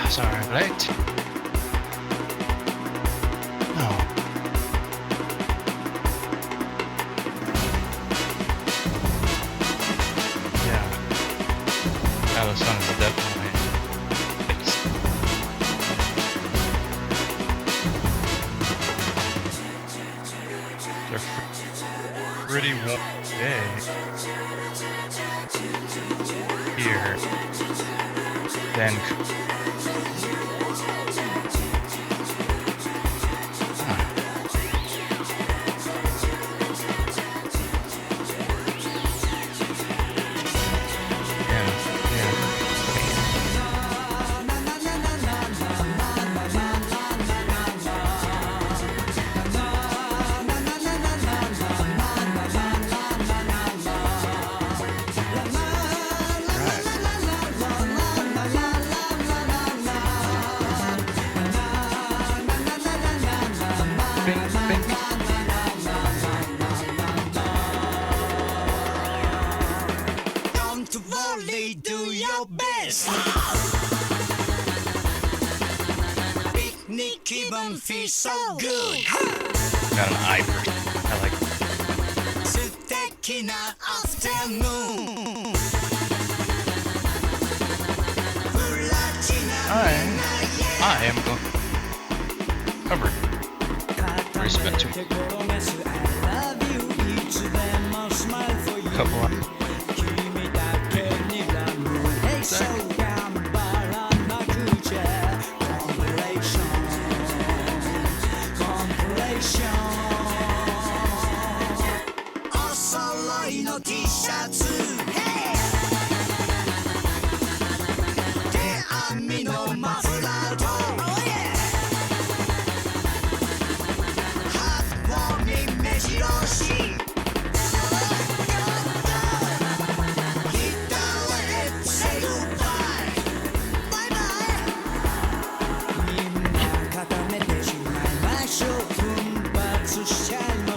Sorry, late. No. Yeah. Now the sun is definitely fixed. It's a pretty warm day here. Then do your best. Picnic even feels so good. got an eye for it. I like it. 素敵なアフタヌーン。I am going covered. We spent too couple of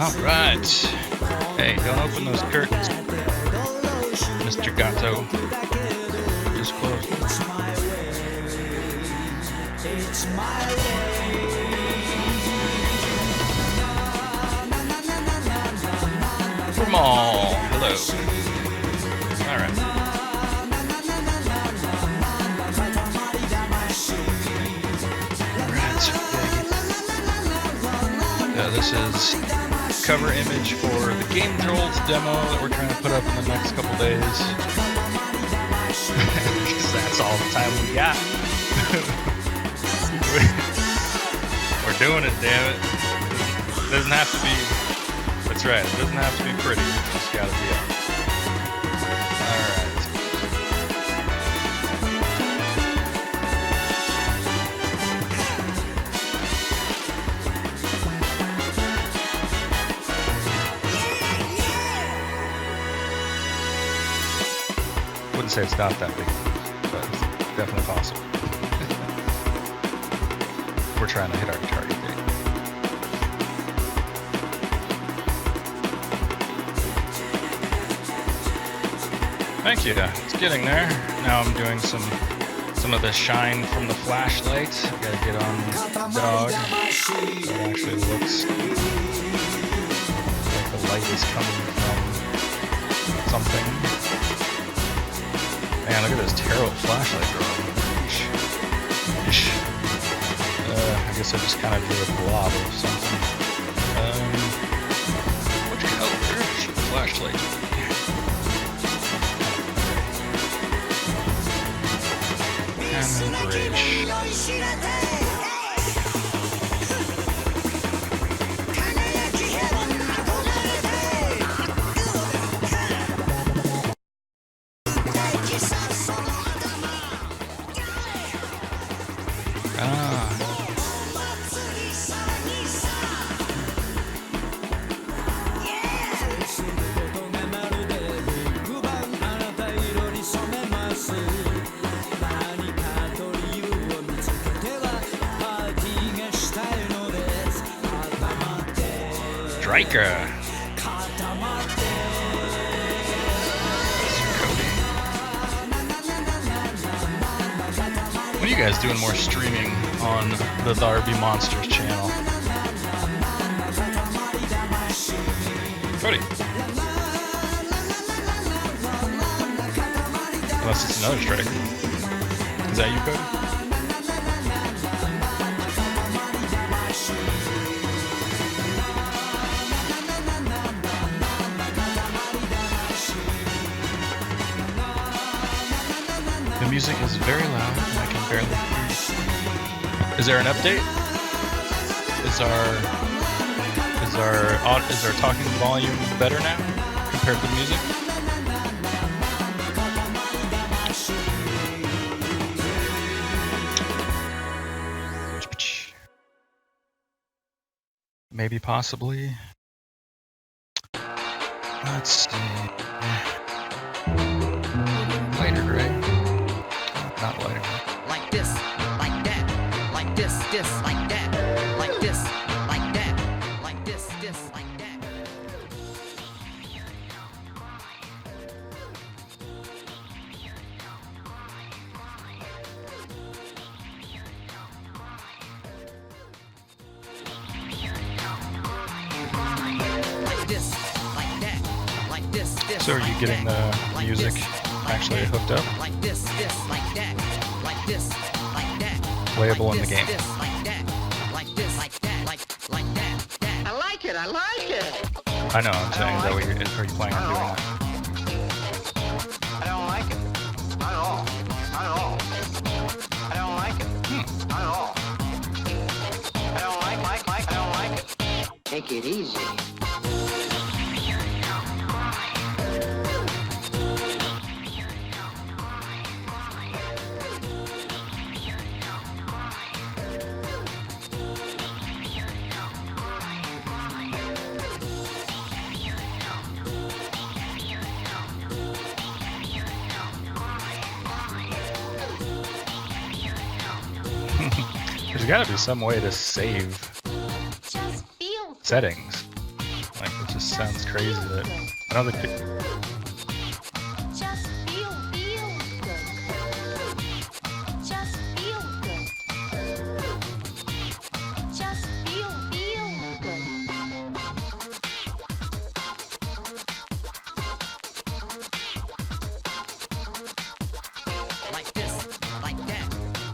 All right. Hey, don't open those curtains, Mr. Gatto. Just close them. Jamal, hello. All right. This is cover image for the Game Jolt demo that we're trying to put up in the next couple days. Because that's all the time we got. We're doing it, damn it. It doesn't have to be, that's right, it doesn't have to be pretty, it's just gotta be up. Alright. Wouldn't say it's not that big, but it's definitely possible. We're trying to hit our target date. Thank you. It's getting there. Now I'm doing some of the shine from the flashlight. I gotta get on the dog. So it actually looks like the light is coming from something. Man, look at this terrible flashlight drawing. I guess I just kind of drew a blob of something. Which color should the flashlight be? And then grayish. Striker. When you guys doing more streaming on the Darby Monsters channel? Cody. Unless it's another strike. Is that you, Cody? The music is very loud and I can barely hear you. Is there an update? Is our talking volume better now compared to the music? Maybe, possibly. Let's see. Lighter gray. Not lighter gray. Like this, like that, like this, like that, like this, like that, like this, like that. Like this, like that, like this, So are you getting the music actually hooked up? like this, like that, like this, like that. Playable in the game. Like that, like this, like that, like that. I like it, I like it. I know, I'm saying, are you planning on doing that? I don't like it. Not at all. Not at all. I don't like it. Not at all. I don't like I don't like it. Take it easy. There's got to be some way to save settings. Like, it just sounds crazy that I don't think Just feel good. Just feel good. Just feel good. Like this, like that,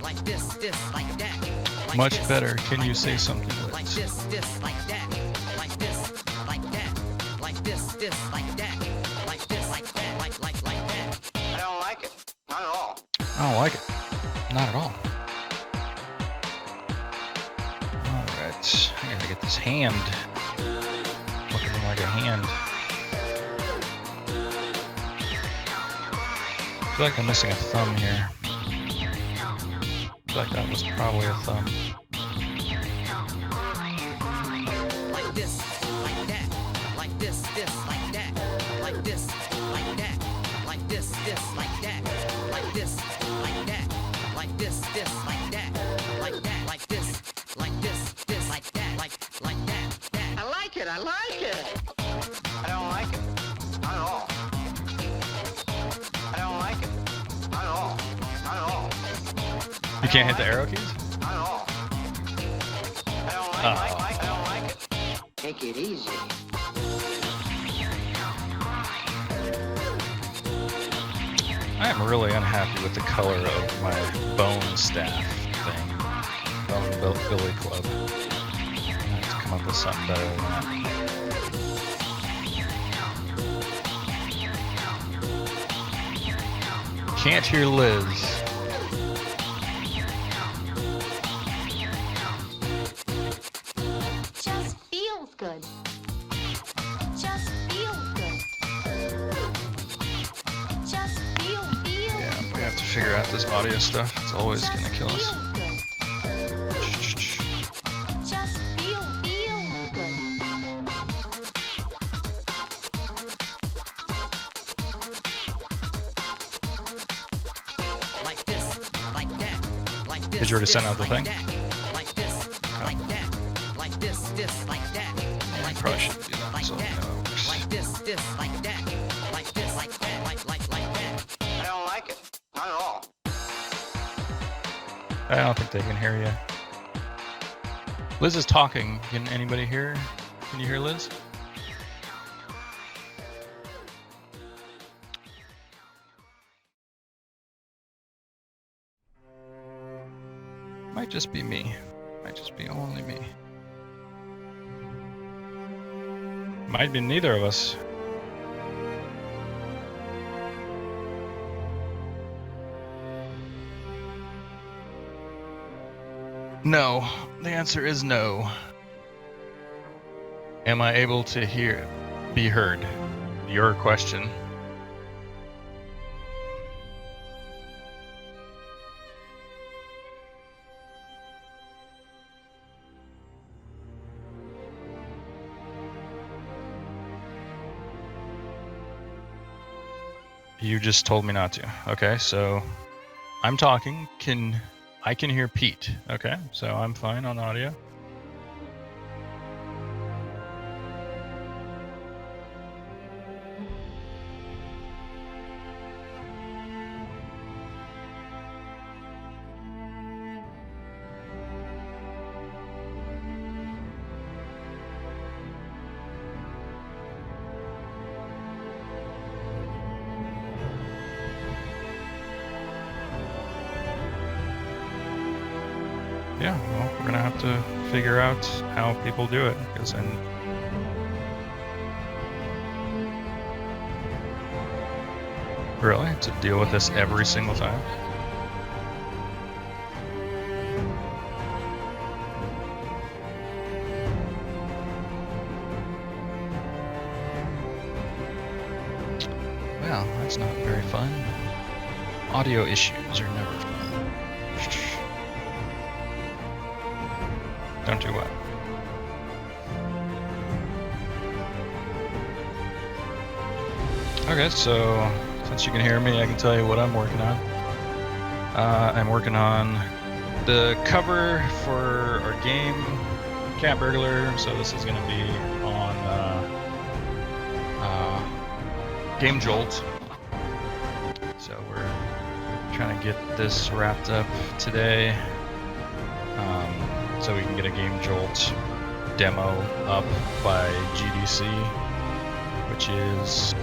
like this, like that. Like much this, better. Can you like say that, something, like Liz? this, like that, like this, like that, like this, like that, like this, like that, like that. I don't like it. Not at all. I don't like it. Not at all. Alright. I gotta get this hand. Looking like a hand. I feel like I'm missing a thumb here. I feel like that was probably a thumb. Like this, like that, like this, like that, like this, like that, like this, like that, like this, like that, like this, like that, like that, like this, like this, like that, like that. I like it, I like it. I don't like it. Not at all. I don't like it. Not at all. Not at all. You can't hit the arrow keys? Not at all. I don't like I don't like it. Take it easy. I am really unhappy with the color of my bone staff thing. Bone Billy Club. I have to come up with something better than that. Can't hear Liz. Just feels good. Just feels good. Just feel Yeah, we have to figure out this audio stuff. It's always gonna kill us. good. Just feel good. Like this, like that, like this. Did you already send out the like thing? that, like this, like that, like this, like that, like Probably this, should do that, like so that, it works. like this, like that, like this, like that, like that. I don't like it. Not at all. I don't think they can hear you. Liz is talking. Can anybody hear? Can you hear Liz? Might just be me. Might just be only me. Might be neither of us. No. The answer is no. Am I able to be heard? Your question. You just told me not to. Okay, so I'm talking. I can hear Pete. Okay, so I'm fine on audio. Yeah, well, we're gonna have to figure out how people do it, because really, to deal with this every single time. Well, that's not very fun. Audio issues are never fun. Don't do what? Okay, so since you can hear me, I can tell you what I'm working on. I'm working on the cover for our game, Cat Burglar. So this is going to be on Game Jolt. So we're trying to get this wrapped up today. So we can get a Game Jolt demo up by GDC, which is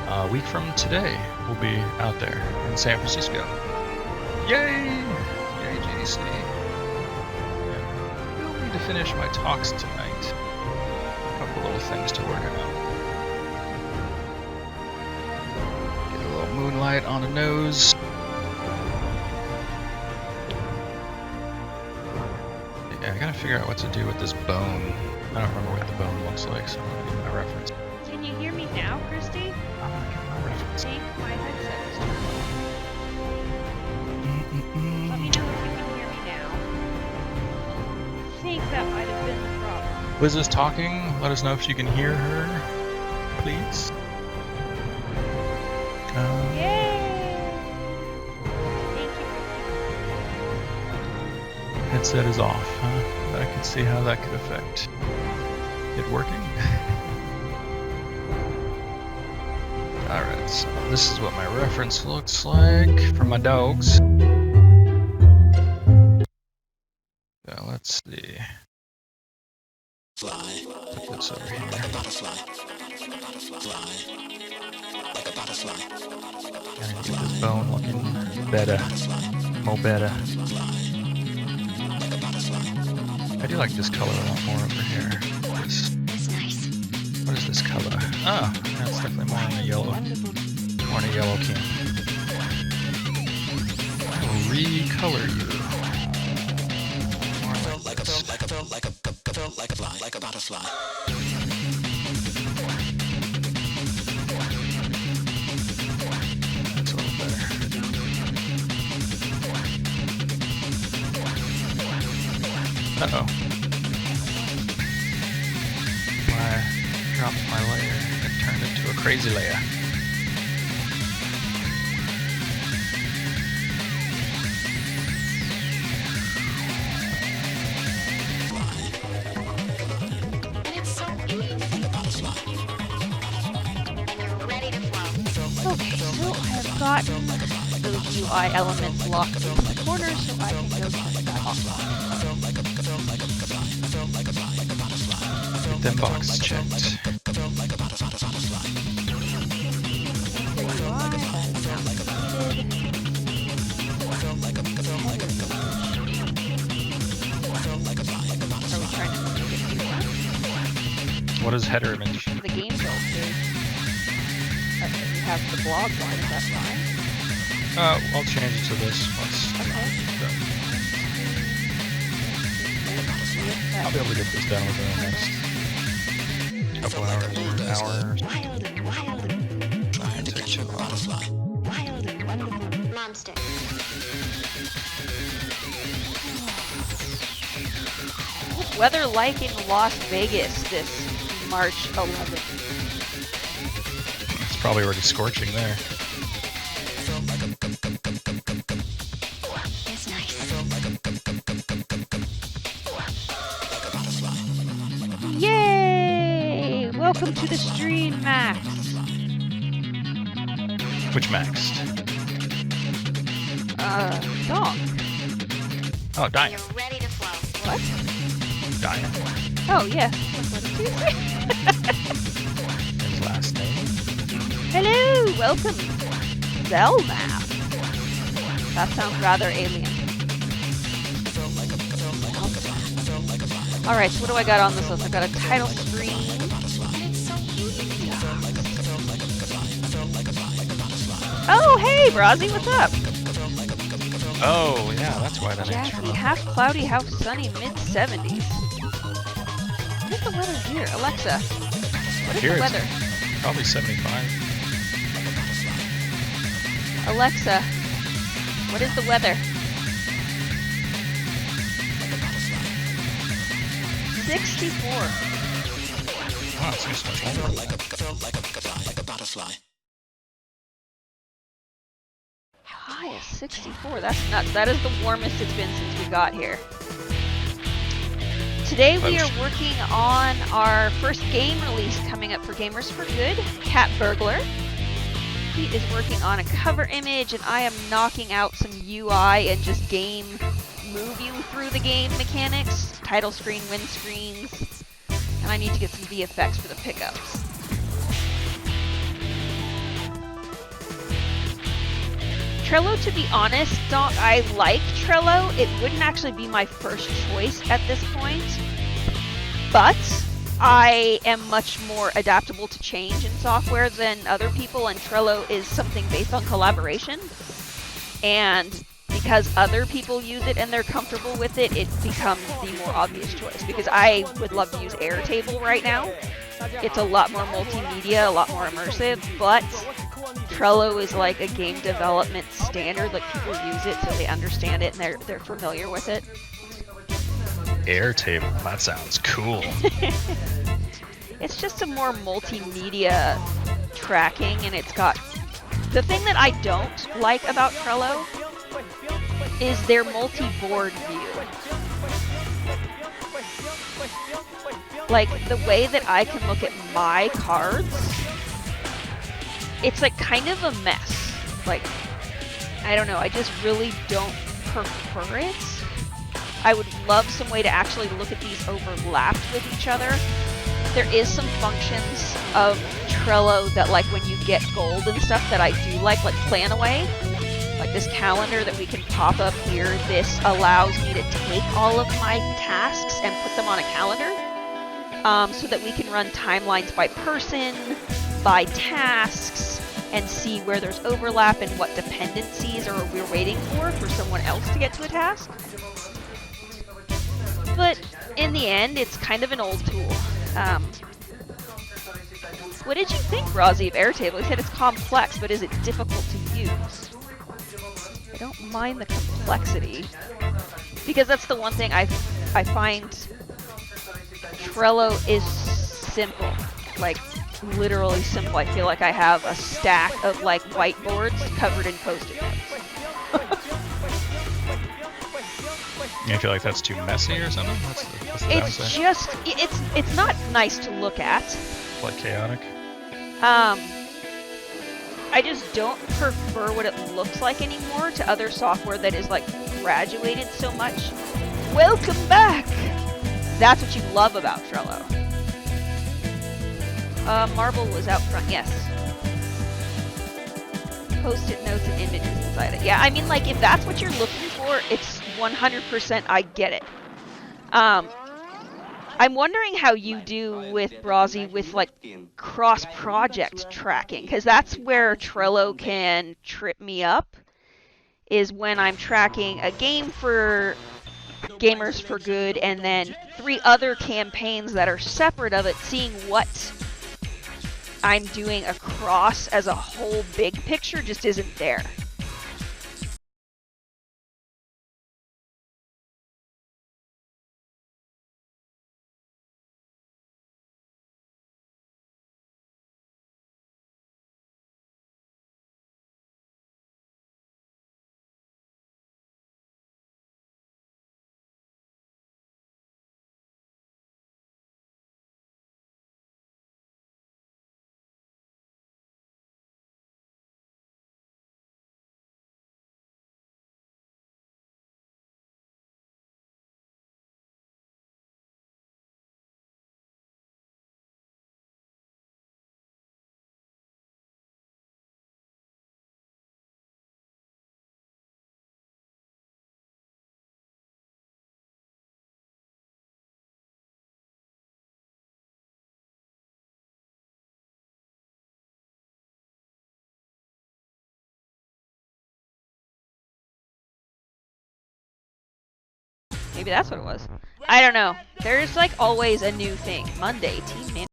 a week from today. We'll be out there in San Francisco. Yay! Yay, GDC. And we'll need to finish my talks tonight. A couple little things to work out. Get a little moonlight on the nose. I gotta figure out what to do with this bone. I don't remember what the bone looks like, so I'm gonna get my reference. Can you hear me now, Christy? I'm gonna get my reference. I think my headset is turned on. Let me know if you can hear me now. I think that might have been the problem. Liz is talking. Let us know if you can hear her, please. Yay! Thank you. Headset is off, huh? I can see how that could affect it working. Alright, so this is what my reference looks like for my dogs. So let's see. Put this over here. Gotta get this bone looking better. More better. I do like this color a lot more over here. What is this color? Oh, that's definitely more in a yellow. More in a yellow can. I will recolor you. More like this. Like a butterfly. That's a little better. Uh-oh. When I dropped my layer, it turned into a crazy layer. And it's so easy. Ready to flow. Okay, so I have gotten those UI elements locked into corner so I can go turn it back off. Get them boxes checked. There you are. That's now completed. Are we trying to make it bigger? What is header image? The game build is. We have the blog one, is that fine? I'll change it to this once. Okay. Done. I'll be able to get this done within the next couple hours or an hour. Wild and wild and Trying to catch a butterfly. wild and wonderful monster. What's weather like in Las Vegas this March 11th? It's probably already scorching there. It's nice. Yay! Welcome to the stream, Max. Which maxed? Dog. Oh, Diane. You're ready to flow. What? Diane. Oh, yeah. His last name. Hello! Welcome. Zelmap. That sounds rather alien. Alright, so what do I got on this list? I've got a title screen. Oh, hey, Brazzy, what's up? Oh, yeah, that's why that name's Jackie, from. half cloudy, half sunny, mid-70s. What is the weather here? Alexa, what is Here the it's weather? probably 75. Alexa, what is the weather? 64. Oh, it's just much longer. Like a butterfly. High is 64. That's nuts. That is the warmest it's been since we got here. Today we are working on our first game release coming up for Gamers for Good, Cat Burglar. Pete is working on a cover image and I am knocking out some UI and just game move you through the game mechanics, title screen, windscreens, and I need to get some VFX for the pickups. Trello, to be honest, I like Trello. It wouldn't actually be my first choice at this point, but I am much more adaptable to change in software than other people, and Trello is something based on collaboration. And because other people use it and they're comfortable with it, it becomes the more obvious choice. Because I would love to use Airtable right now. It's a lot more multimedia, a lot more immersive, but Trello is like a game development standard. Like, people use it so they understand it and they're familiar with it. Airtable, that sounds cool. It's just a more multimedia tracking, and it's got... The thing that I don't like about Trello is their multi-board view. Like, the way that I can look at my cards, it's like kind of a mess. Like, I don't know, I just really don't prefer it. I would love some way to actually look at these overlapped with each other. There is some functions of Trello that, like, when you get gold and stuff, that I do like Plan Away. Like this calendar that we can pop up here. This allows me to take all of my tasks and put them on a calendar, so that we can run timelines by person, by tasks, and see where there's overlap and what dependencies are we're waiting for someone else to get to a task. But in the end, it's kind of an old tool. What did you think, Rozzy, of Airtable? You said it's complex, but is it difficult to use? I don't mind the complexity, because that's the one thing I find Trello is simple. Like, literally simple. I feel like I have a stack of, like, whiteboards covered in Post-it notes. You feel like that's too messy or something? That's the It's downside? just, it's not nice to look at. Like chaotic? I just don't prefer what it looks like anymore to other software that is, like, graduated so much. Welcome back! That's what you love about Trello. Marble was out front, yes. Post-it notes and images inside it. Yeah, I mean, like, if that's what you're looking for, it's 100% I get it. I'm wondering how you do with Brazzy with, like, cross-project tracking, because that's where Trello can trip me up, is when I'm tracking a game for Gamers for Good and then 3 other campaigns that are separate of it, seeing what I'm doing across as a whole big picture just isn't there. Maybe that's what it was. I don't know. There's like always a new thing. Monday, team man.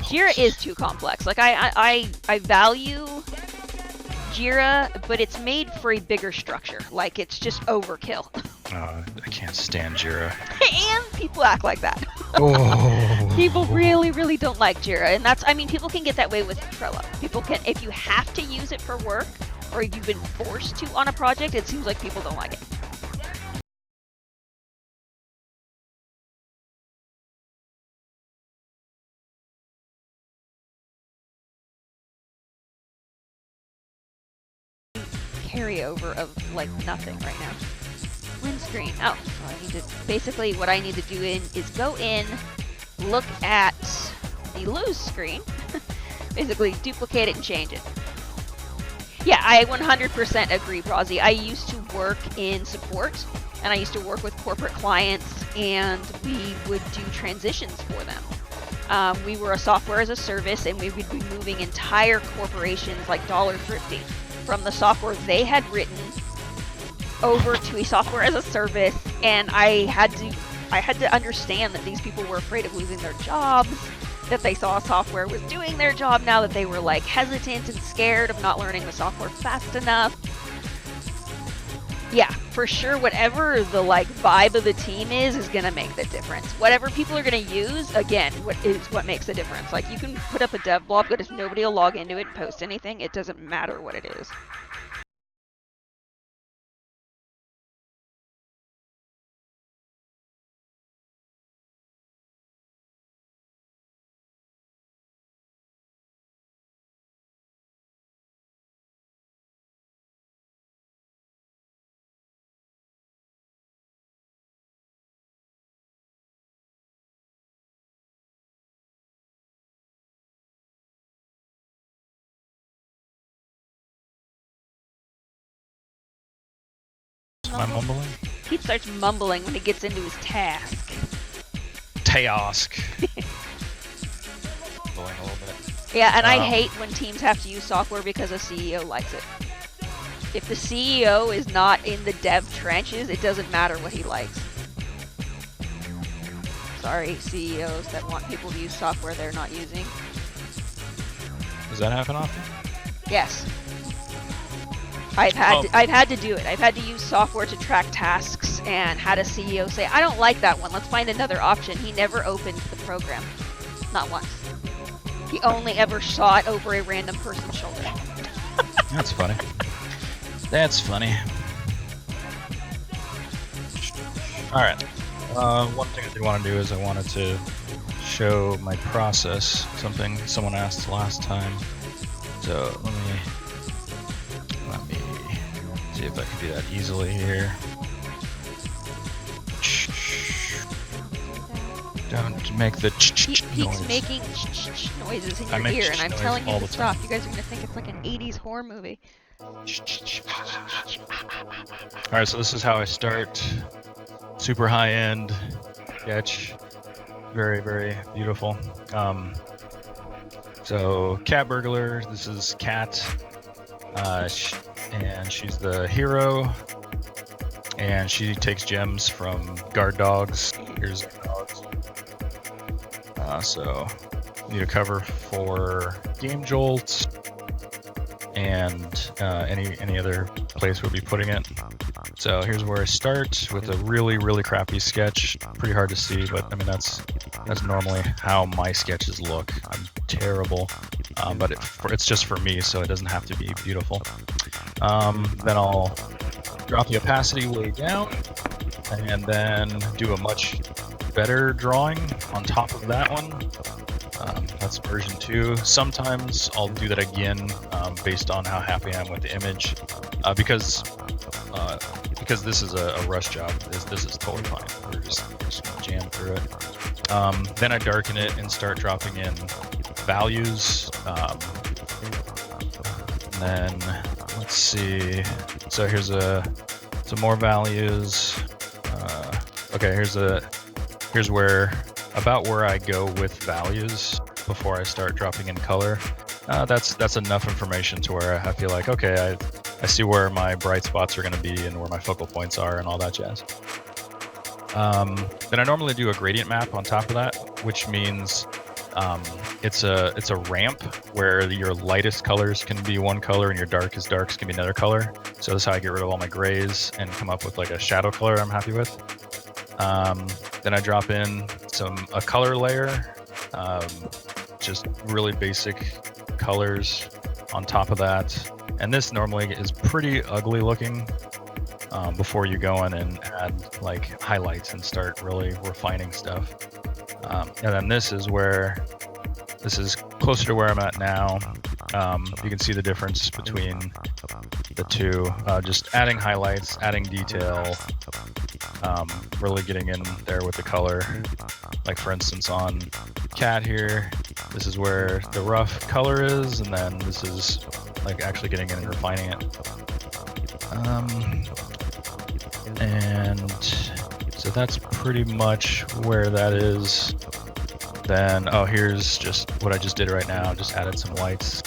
Jira is too complex. Like I value Jira, but it's made for a bigger structure. Like it's just overkill. I can't stand Jira. And people act like that. Oh. People really, really don't like Jira, and that's, I mean, people can get that way with Trello. People can, if you have to use it for work, or you've been forced to on a project, it seems like people don't like it. Carryover of like nothing right now. Win screen. Oh, so I need to, basically what I need to do is go in, look at the lose screen, basically duplicate it and change it. Yeah, I 100% agree, Brazzy. I used to work in support, and I used to work with corporate clients, and we would do transitions for them. We were a software as a service, and we would be moving entire corporations like Dollar Thrifty from the software they had written over to a software as a service, and I had to understand that these people were afraid of losing their jobs, that they saw software was doing their job now, that they were like hesitant and scared of not learning the software fast enough. Yeah, for sure, whatever the like vibe of the team is gonna make the difference. Whatever people are gonna use, again, what makes the difference. Like, you can put up a dev blog, but if nobody will log into it and post anything, it doesn't matter what it is. Am I mumbling? He starts mumbling when he gets into his task. Task. Mumbling a little bit. Yeah, and I hate when teams have to use software because a CEO likes it. If the CEO is not in the dev trenches, it doesn't matter what he likes. Sorry, CEOs that want people to use software they're not using. Does that happen often? Yes. I've had to do it. I've had to use software to track tasks and had a CEO say, I don't like that one, let's find another option. He never opened the program. Not once. He only ever saw it over a random person's shoulder. That's funny. That's funny. Alright. One thing I did want to do is I wanted to show my process. Something someone asked last time. So let me see if I can do that easily here. Don't make the Pete's noise. making noises in I your make ear, and I'm noise telling all you the to time. stop. You guys are gonna think it's like an 80s horror movie. Alright, so this is how I start. Super high end sketch. Very, very beautiful. So Cat Burglar, this is Cat. And she's the hero. And she takes gems from guard dogs. Here's dogs. So need a cover for game jolts and any other place we'll be putting it. So here's where I start with a really, really crappy sketch. Pretty hard to see, but I mean that's normally how my sketches look. I'm terrible, but it's just for me, so it doesn't have to be beautiful. Then I'll drop the opacity way down, and then do a much better drawing on top of that one. That's version 2. Sometimes I'll do that again based on how happy I am with the image, because this is a rush job. This is totally fine. We're just gonna jam through it. Then I darken it and start dropping in values. And then let's see. So here's some more values. Okay, here's where I go with values before I start dropping in color. That's enough information to where I feel like, okay, I see where my bright spots are going to be and where my focal points are and all that jazz. Then I normally do a gradient map on top of that, which means it's a ramp where your lightest colors can be one color and your darkest darks can be another color. So this is how I get rid of all my grays and come up with like a shadow color I'm happy with. Then I drop in a color layer, just really basic colors on top of that. And this normally is pretty ugly looking before you go in and add like highlights and start really refining stuff. And then this is closer to where I'm at now. You can see the difference between the two. Just adding highlights, adding detail, really getting in there with the color. Like for instance on Cat here, this is where the rough color is, and then this is like actually getting in and refining it. And so that's pretty much where that is. Then, here's just what I just did right now. Just added some lights.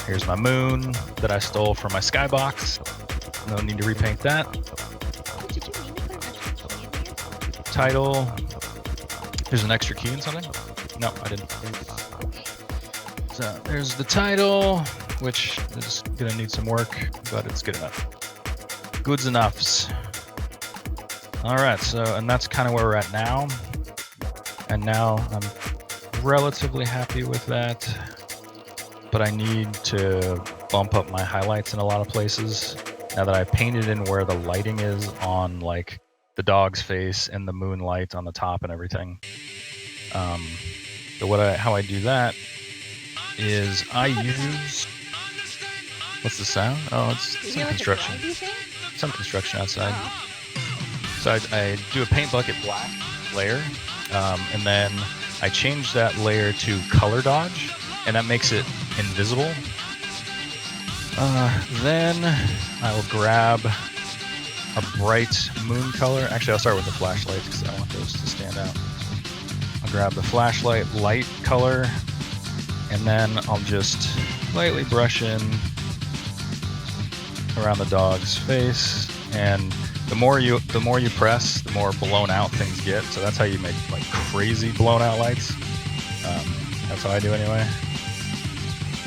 Here's my moon that I stole from my skybox. No need to repaint that. Did you mean to put an extra key in here? Title. There's an extra key in something? No, I didn't. So there's the title, which is gonna need some work, but it's good enough. Goods enoughs. All right, so, and that's kind of where we're at now. And now I'm relatively happy with that, but I need to bump up my highlights in a lot of places now that I painted in where the lighting is on like the dog's face and the moonlight on the top and everything. So how I do that is I use, what's the sound? Oh, it's Do you some hear like a construction. grindy thing? Some construction outside. Oh. So I do a paint bucket black layer, and then I change that layer to color dodge, and that makes it invisible. Then I will grab a bright moon color. Actually, I'll start with the flashlight because I want those to stand out. I'll grab the flashlight light color, and then I'll just lightly brush in around the dog's face. And the more you press, the more blown out things get. So that's how you make like crazy blown out lights. That's how I do anyway.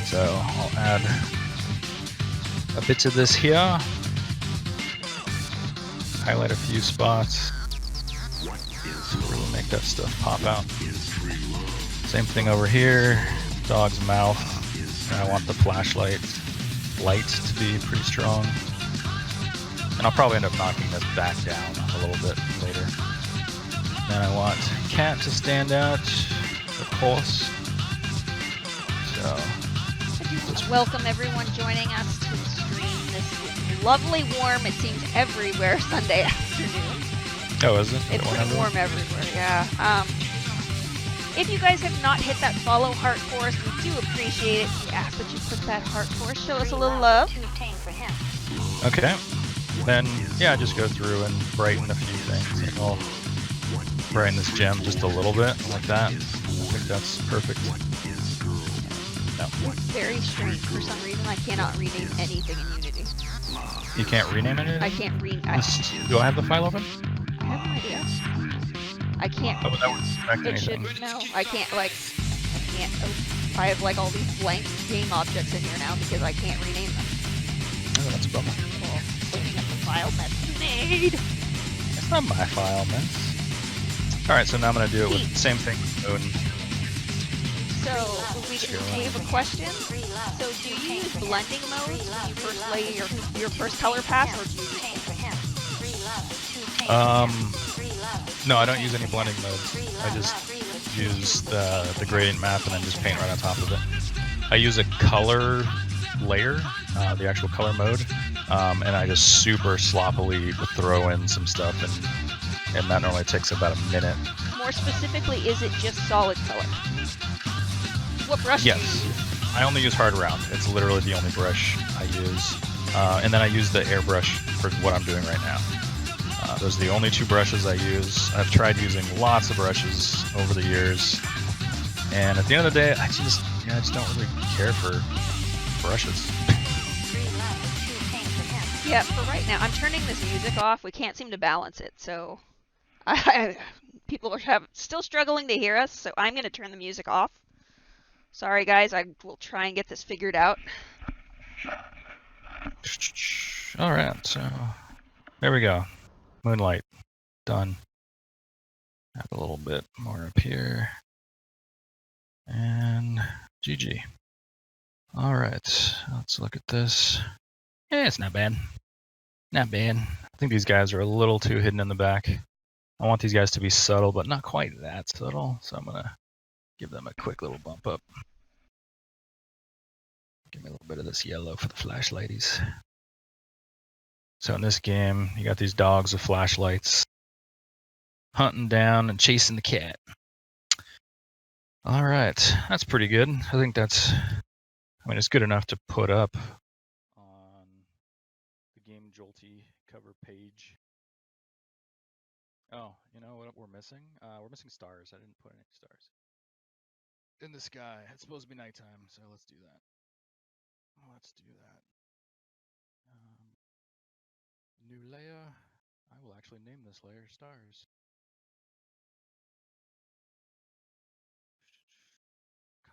So I'll add a bit of this here. Highlight a few spots. So really make that stuff pop out. Same thing over here. Dog's mouth. And I want the flashlight light to be pretty strong. And I'll probably end up knocking this back down a little bit later. Then I want Cat to stand out, of course. So So, Welcome everyone joining us to the stream this lovely warm, it seems everywhere, Sunday afternoon. oh, is it? It's pretty warm everywhere, yeah. If you guys have not hit that follow heart for us, we do appreciate it. We ask that you put that heart for us. Show us a little love. Okay. Then, yeah, just go through and brighten a few things. Like I'll brighten this gem just a little bit, like that. I think that's perfect. No. It's very strange. For some reason, I cannot rename anything in Unity. You can't rename it? I can't rename. Do I have the file open? I have no idea. I can't. Oh, that would affect It anything. should. No, I can't. Like, I can't. I have like all these blank game objects in here now because I can't rename them. Oh, that's a bummer. Well, looking at the file that's made. It's not my file, man. Alright, so now I'm going to do it with the same thing with Odin. So we have a question. So do you use blending mode when you first lay your first color pass, or do you use No, I don't use any blending modes. I just use the gradient map and then just paint right on top of it. I use a color layer, the actual color mode, and I just super sloppily throw in some stuff, and that normally takes about a minute. More specifically, is it just solid color? What brush do you Yes, use? I only use hard round. It's literally the only brush I use, and then I use the airbrush for what I'm doing right now. Those are the only two brushes I use. I've tried using lots of brushes over the years, and at the end of the day, I just don't really care for brushes. Yeah, for right now, I'm turning this music off. We can't seem to balance it, so people are still struggling to hear us, so I'm going to turn the music off. Sorry, guys. I will try and get this figured out. All right, so there we go. Moonlight, done. Have a little bit more up here, and GG. All right, let's look at this. Yeah, it's not bad. Not bad. I think these guys are a little too hidden in the back. I want these guys to be subtle, but not quite that subtle, so I'm gonna give them a quick little bump up. Give me a little bit of this yellow for the flashlighties. So in this game, you got these dogs with flashlights hunting down and chasing the cat. All right, that's pretty good. I think it's good enough to put up on the Game Jolty cover page. Oh, you know what we're missing? We're missing stars. I didn't put any stars in the sky. It's supposed to be nighttime, so let's do that. New layer. I will actually name this layer stars.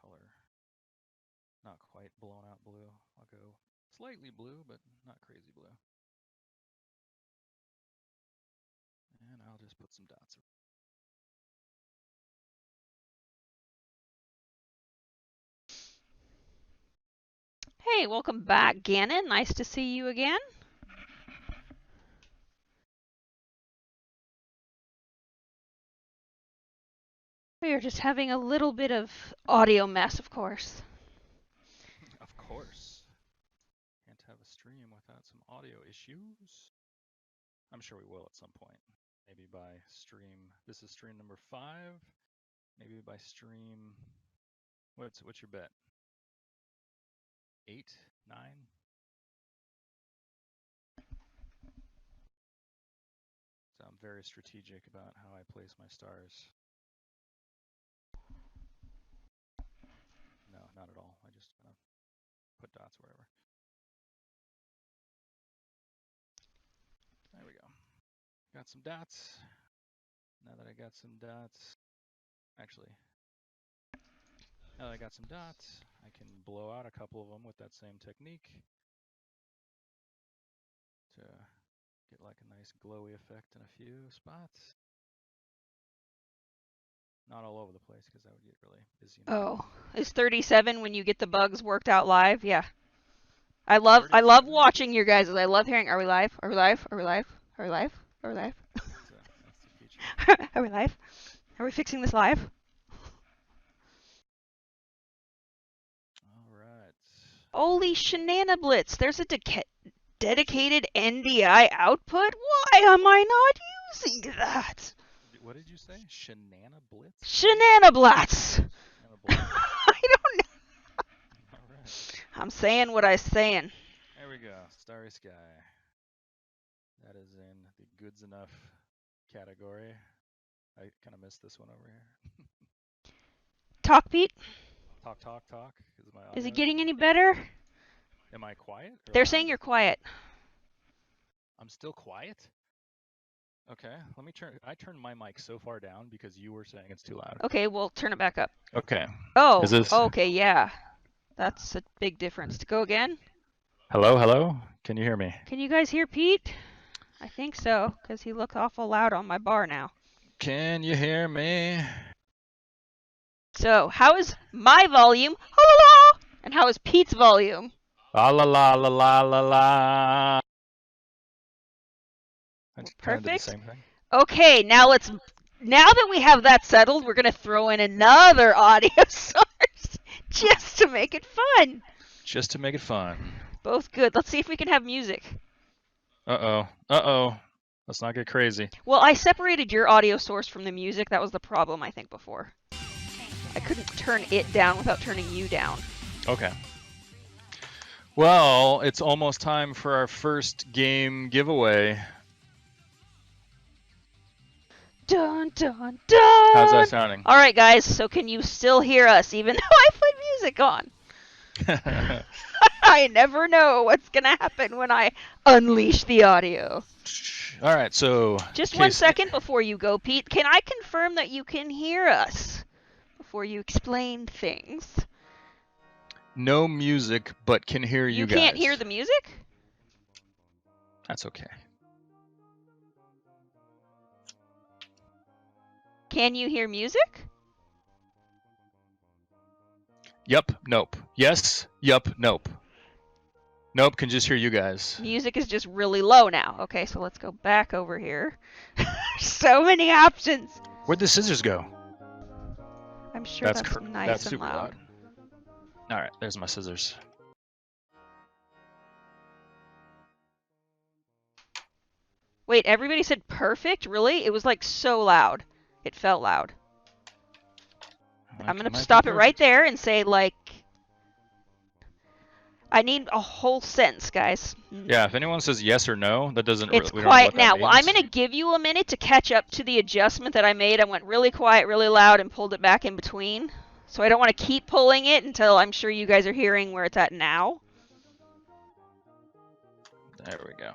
Color. Not quite blown out blue. I'll go slightly blue, but not crazy blue. And I'll just put some dots. Hey, welcome back, Gannon. Nice to see you again. We are just having a little bit of audio mess, of course. Of course. Can't have a stream without some audio issues. I'm sure we will at some point. Maybe by stream. This is stream number 5. Maybe by stream. What's your bet? 8, 9? So I'm very strategic about how I place my stars. No, not at all. I just kind of put dots wherever. There we go. Got some dots. Now that I got some dots, actually, now that I got some dots, I can blow out a couple of them with that same technique to get like a nice glowy effect in a few spots. Not all over the place because that would get really busy. Oh, is 37 when you get the bugs worked out live? Yeah. I love watching your guys'. I love hearing, are we live? Are we live? Are we live? Are we live? Are we live? That's the feature. Are we live? Are we fixing this live? Holy shenanablitz! There's a dedicated NDI output? Why am I not using that? What did you say? Shanana Blitz? Shenanablats! Blitz. I don't know. Alright. I'm saying what I'm saying. There we go. Starry Sky. That is in the goods enough category. I kind of missed this one over here. Talk, Pete? Talk. My Is it audio- getting any better? Am I quiet? or They're loud? saying you're quiet. I'm still quiet? Okay, let me turn. I turned my mic so far down because you were saying it's too loud. Okay, we'll turn it back up. Okay. Oh, Is this- okay, yeah. That's a big difference. To go again? Hello? Can you hear me? Can you guys hear Pete? I think so, because he looks awful loud on my bar now. Can you hear me? So, how is my volume? Ha-la-la! And how is Pete's volume? La la la la la la la. I just kinda did the Perfect. same thing. Okay, now that we have that settled, we're gonna throw in another audio source just to make it fun. Just to make it fun. Both good. Let's see if we can have music. Uh-oh. Let's not get crazy. Well, I separated your audio source from the music. That was the problem, I think, before. I couldn't turn it down without turning you down. Okay. Well, it's almost time for our first game giveaway. Dun, dun, dun! How's that sounding? All right, guys, so can you still hear us even though I put music on? I never know what's going to happen when I unleash the audio. All right, so... Just 1 second before you go, Pete. Can I confirm that you can hear us before you explain things? No music, but can hear you guys. You can't hear the music? That's okay. Can you hear music? Yup, nope. Yes, yup, nope. Nope, can just hear you guys. Music is just really low now. Okay, so let's go back over here. So many options. Where'd the scissors go? I'm sure that's cor- nice that's and super loud. All right, there's my scissors. Wait, everybody said perfect? Really? It was like so loud. It felt loud. I'm going to stop it right there and say, like, I need a whole sentence, guys. Yeah, if anyone says yes or no, that doesn't. It's we don't know quiet what that now. Well, I'm means. going to give you a minute to catch up to the adjustment that I made. I went really quiet, really loud, and pulled it back in between. So I don't want to keep pulling it until I'm sure you guys are hearing where it's at now. There we go.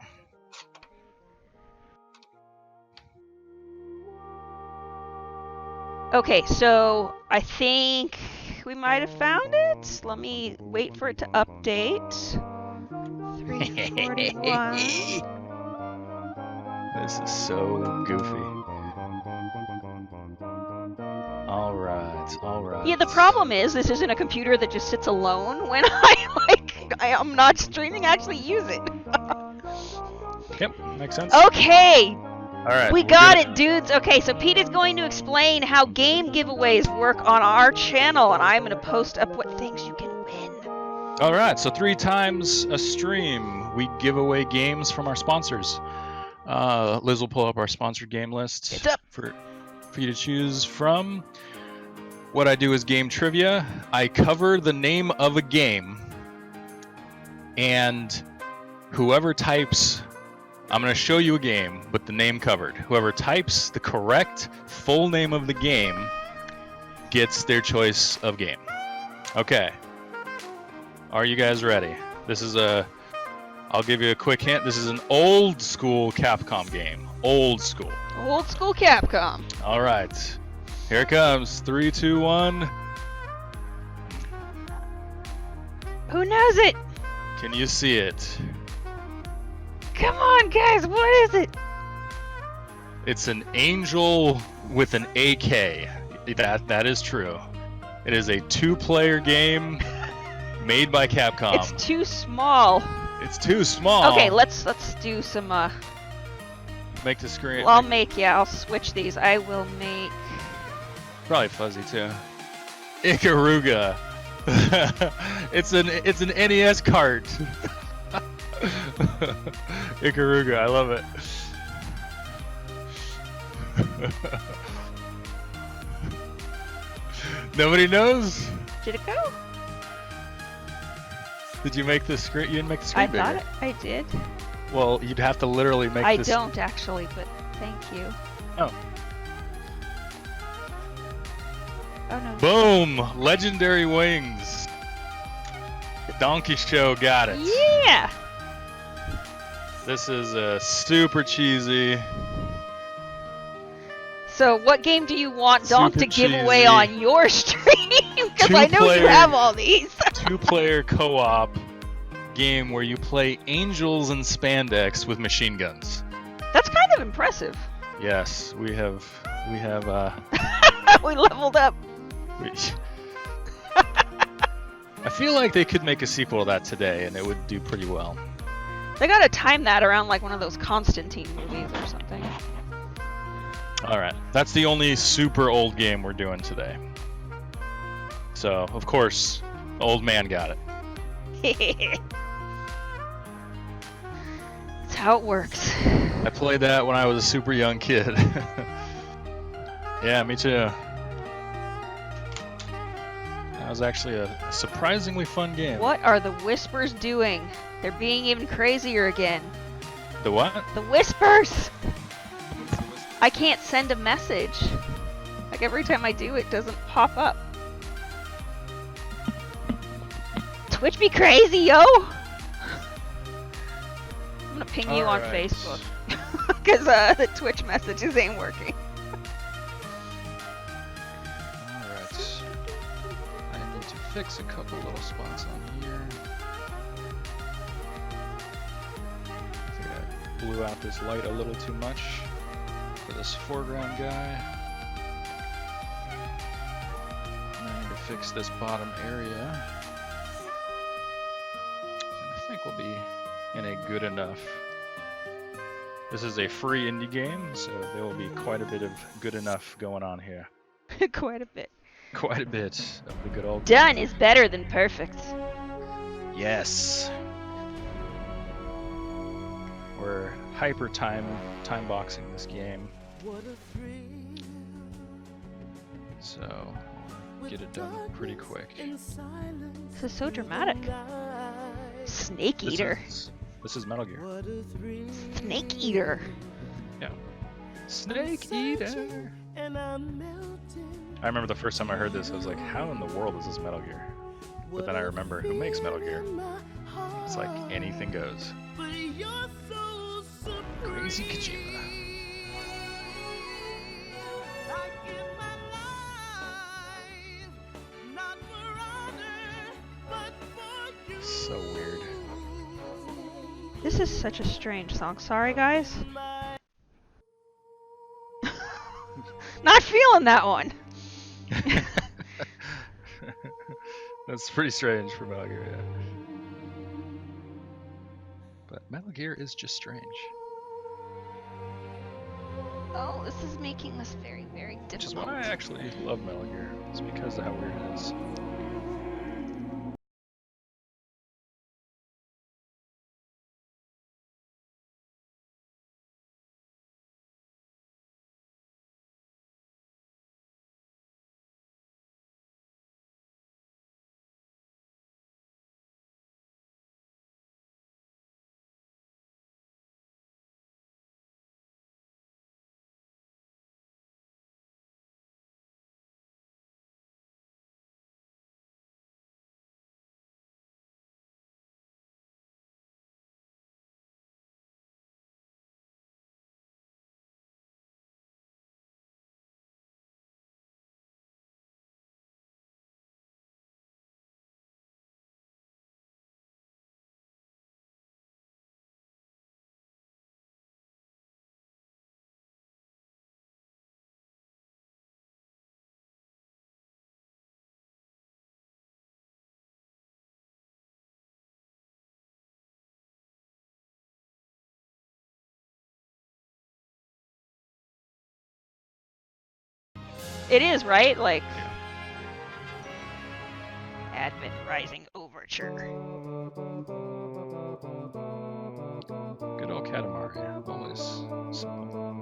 Okay, so I think we might have found it. Let me wait for it to update. 341. This is so goofy. All right. Yeah, the problem is this isn't a computer that just sits alone when I'm not streaming. I actually use it. Yep, makes sense. Okay, All right. we we'll got get it, dudes. Okay, so Pete is going to explain how game giveaways work on our channel, and I'm going to post up what things you can win. All right, so 3 times a stream, we give away games from our sponsors. Liz will pull up our sponsored game list It's up. for you to choose from. What I do is game trivia. I cover the name of a game, and whoever types, I'm going to show you a game with the name covered. Whoever types the correct full name of the game gets their choice of game. Okay. Are you guys ready? I'll give you a quick hint. This is an old school Capcom game. Old school. Old school Capcom. All right. Here it comes. 3, 2, 1. Who knows it? Can you see it? Come on, guys. What is it? It's an angel with an AK. That is true. It is a 2-player game made by Capcom. It's too small. It's too small. Okay, let's do some. Make the screen. Well, I'll switch these. I will make. Probably fuzzy too. Ikaruga. it's an NES cart. Ikaruga, I love it. Nobody knows? Did it go? Did you make the screen? You didn't make the screen I bigger. thought I did. Well, you'd have to literally make I this. don't actually, but thank you. Oh. Oh no. Boom! Legendary wings. Donkey Show got it. Yeah! This is super cheesy. So what game do you want Donk Super to give away cheesy. on your stream? Because I know you Two-player- have all these. 2-player co-op game where you play angels in spandex with machine guns. That's kind of impressive. Yes, we have We leveled up. we- I feel like they could make a sequel to that today and it would do pretty well. They gotta time that around like one of those Constantine movies or something. Alright, that's the only super old game we're doing today. So, of course, the old man got it. That's how it works. I played that when I was a super young kid. Yeah, me too. That was actually a surprisingly fun game. What are the whispers doing? They're being even crazier again. The what? The whispers! I can't send a message. Like every time I do, it doesn't pop up. Twitch be crazy, yo! I'm gonna ping you on Alright. Facebook. Because the Twitch messages ain't working. Alright. I need to fix a couple little spots on here. I think I blew out this light a little too much for this foreground guy. And I need to fix this bottom area. And I think we'll be in a good enough. This is a free indie game, so there will be quite a bit of good enough going on here. Quite a bit. Quite a bit of the good old Done is better than perfect. Yes. We're hyper time boxing this game. So get it done pretty quick. This is so dramatic. Snake Eater. This is Metal Gear. Snake Eater. Yeah. Snake Eater. I remember the first time I heard this, I was like, how in the world is this Metal Gear? But then I remember who makes Metal Gear. It's like anything goes. Crazy Kojima. So weird. This is such a strange song. Sorry, guys. Not feeling that one. That's pretty strange for Metal Gear, yeah. But Metal Gear is just strange. Oh, this is making this very, very Which is difficult. why I actually love Metal Gear. It's because of how weird it is. It is, right? Like, Yeah. advent. Rising Overture. Good old Katamari. Always simple.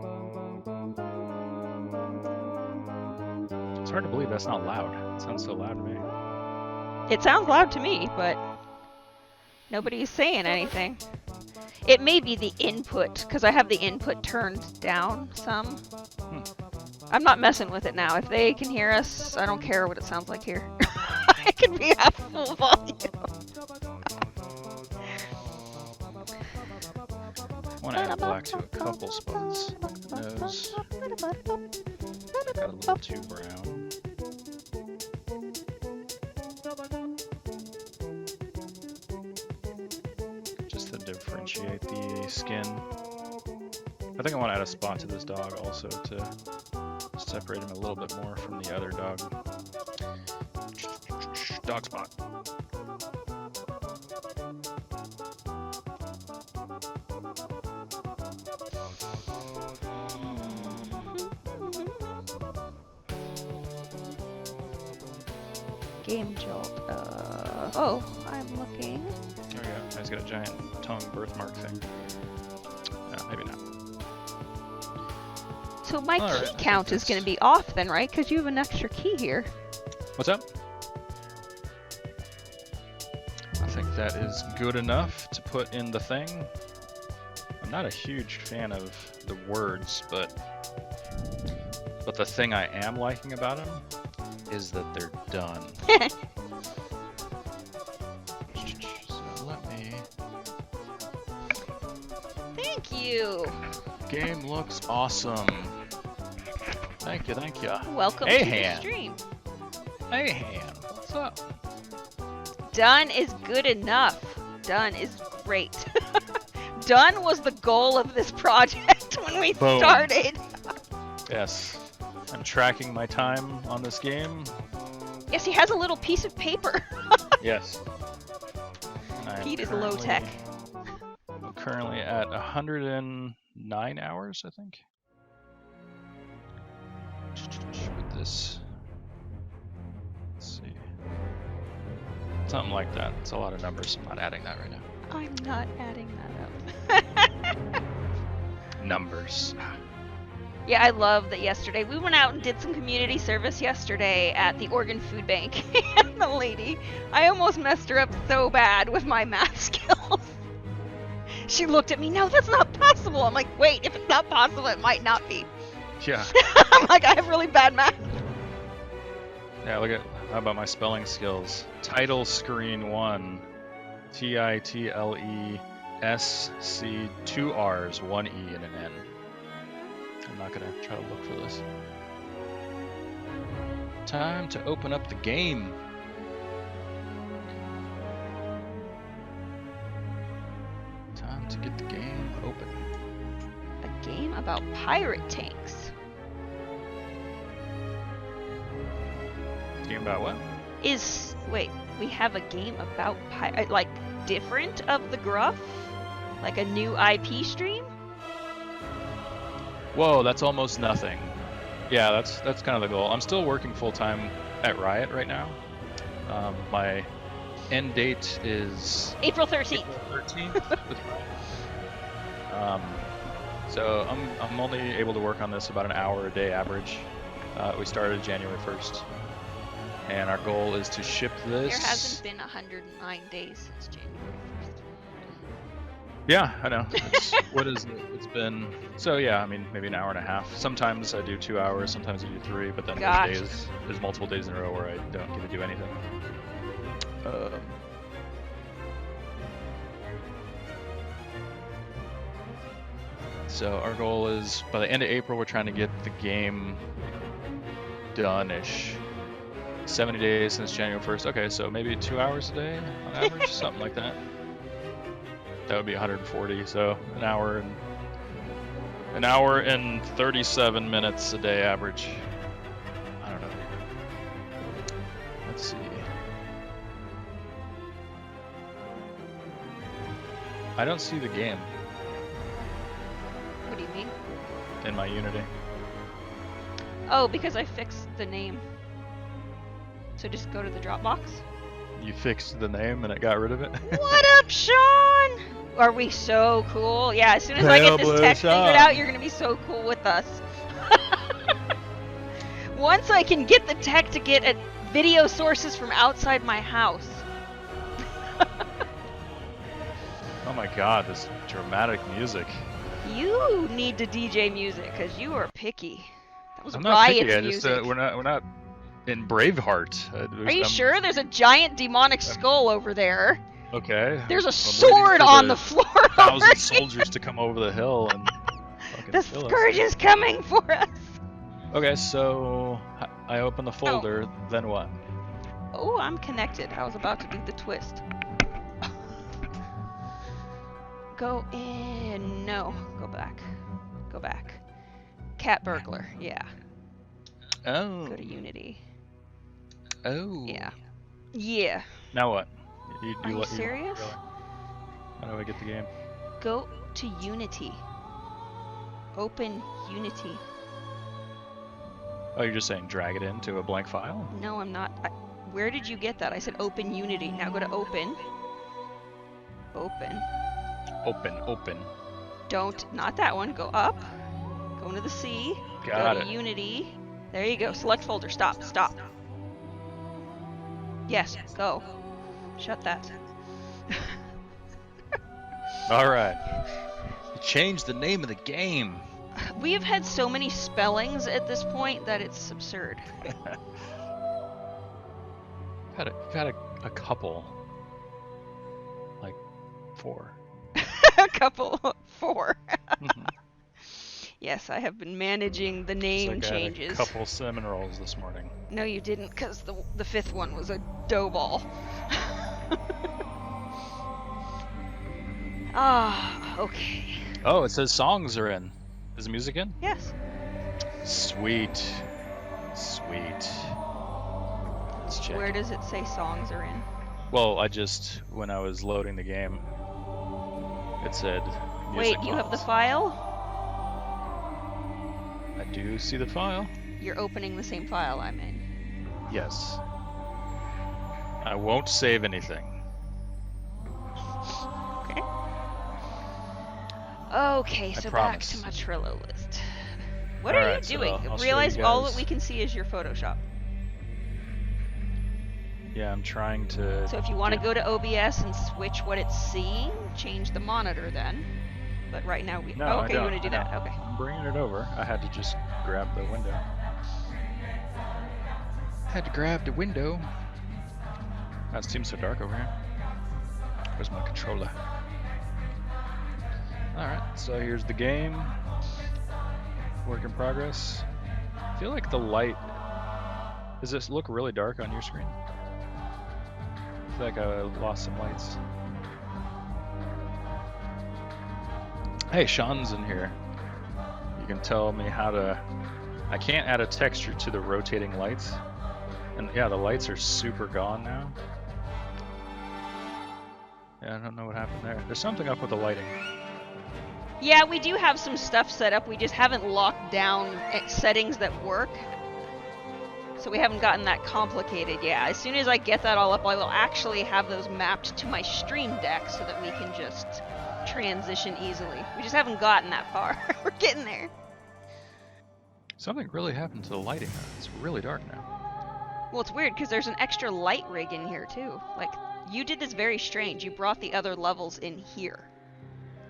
It's hard to believe that's not loud. It sounds so loud to me. It sounds loud to me, but nobody's saying anything. It may be the input, because I have the input turned down some. I'm not messing with it now. If they can hear us, I don't care what it sounds like here. It can be at full volume. I want to add black to a couple spots. Nose. Got a little too brown. Just to differentiate the skin. I think I want to add a spot to this dog also to separate him a little bit more from the other dog. Dog spot. Game Jolt. Oh, I'm looking. Oh yeah, he's got a giant tongue birthmark thing. No, maybe not. So my All right, I key think count is that's- going to be off then, right? Because you have an extra key here. What's up? I think that is good enough to put in the thing. I'm not a huge fan of the words, but the thing I am liking about them is that they're done. So let me. Thank you. Game looks awesome. Thank you, thank you. Welcome Hey, to Han. the stream. Hey, Han, what's up? Done is good enough. Done is great. Done was the goal of this project when we Boom. started. Yes, I'm tracking my time on this game. Yes, he has a little piece of paper. Yes. I am Pete is low tech. I'm currently at 109 hours, I think. With this. Let's see. Something like that. It's a lot of numbers. I'm not adding that right now. I'm not adding that up. Numbers. Yeah, I love that yesterday. We went out and did some community service yesterday at the Oregon Food Bank. And the lady, I almost messed her up so bad with my math skills. She looked at me, no, that's not possible. I'm like, wait, if it's not possible, it might not be. Yeah. I'm like, I have really bad math. Yeah, look at, how about my spelling skills? Title screen 1. TITLESC 2 R's, 1 E and an N. I'm not gonna try to look for this. Time to open up the game. Time to get the game open. A game about pirate tanks. Game about what? Wait, we have a game about like different of the Gruff? Like a new IP stream? Whoa, that's almost nothing. Yeah, that's kind of the goal. I'm still working full time at Riot right now. My end date is April 13th. April 13th with Riot. So I'm only able to work on this about an hour a day average. We started January 1st, and our goal is to ship this. There hasn't been 109 days since January 1st. Yeah, I know. What is it? It's been, so yeah, I mean, maybe an hour and a half. Sometimes I do 2 hours, sometimes I do 3, but then Gosh. there's multiple days in a row where I don't get to do anything. So our goal is, by the end of April, we're trying to get the game done-ish. 70 days since January 1st. Okay, so maybe 2 hours a day on average, something like that. That would be 140, so an hour and 37 minutes a day average. I don't know. Let's see. I don't see the game What do you mean? in my Unity. Oh, because I fixed the name. So just go to the Dropbox. you fixed the name and it got rid of it. What up, Sean? Are we so cool? Yeah, as soon as I get this Hail, tech Blue figured Sean. out, you're gonna be so cool with us. Once I can get the tech to get at video sources from outside my house. Oh my god, this dramatic music. You need to DJ music because you are picky. That was I'm not Riot's picky. I music. just we're not in Braveheart. Are you sure? There's a giant demonic skull over there. Okay. There's a I'm waiting sword for on the floor. over 1,000 here. soldiers to come over the hill and fucking The kill us. scourge is coming for us. Okay, so I open the folder. Then what? Oh, I'm connected. I was about to do the twist. Go in. No, go back. Go back. Cat Burglar. Yeah. Oh. Go to Unity. Oh. Yeah. Yeah. Now what? Are you serious? Really? How do I get the game? Go to Unity. Open Unity. Oh, you're just saying drag it into a blank file? No, I'm not. Where did you get that? I said open Unity. Now go to open. Open. Open. Not that one. Go up. Go into the C. Got go it. to Unity. There you go. Select folder. Stop. Yes, go. Shut that. All right. You changed the name of the game. We have had so many spellings at this point that it's absurd. Had a couple. Like 4. A couple. 4. Mhm. Yes, I have been managing the name It's like I had changes. a couple cinnamon rolls this morning. No, you didn't, because the 5th one was a dough ball. Ah, okay. Oh, it says songs are in. Is the music in? Yes. Sweet. Let's check. Where does it say songs are in? Well, when I was loading the game, it said music Wait, you have the files. file? I do see the file. You're opening the same file I'm in. Yes. I won't save anything. Okay. Okay, I so promise. back to my Trello list. What All are right, you so doing? I'll show Realize you all guys. that we can see is your Photoshop. Yeah, I'm trying to. So if you want to go to OBS and switch what it's seeing, change the monitor then. But right now we. No, oh, I okay, you don't. want to do I that? know. Okay. I'm bringing it over. I had to just grab the window. Had to grab the window. Oh, it seems so dark over here. Where's my controller? Alright, so here's the game. Work in progress. I feel like the light. Does this look really dark on your screen? I feel like I lost some lights. Hey, Sean's in here. You can tell me how to. I can't add a texture to the rotating lights. And yeah, the lights are super gone now. Yeah, I don't know what happened there. There's something up with the lighting. Yeah, we do have some stuff set up. We just haven't locked down settings that work. So we haven't gotten that complicated. Yeah, as soon as I get that all up, I will actually have those mapped to my Stream Deck so that we can just transition easily. We just haven't gotten that far. We're getting there. Something really happened to the lighting though. It's really dark now. Well, it's weird because there's an extra light rig in here too. Like, you did this very strange. You brought the other levels in here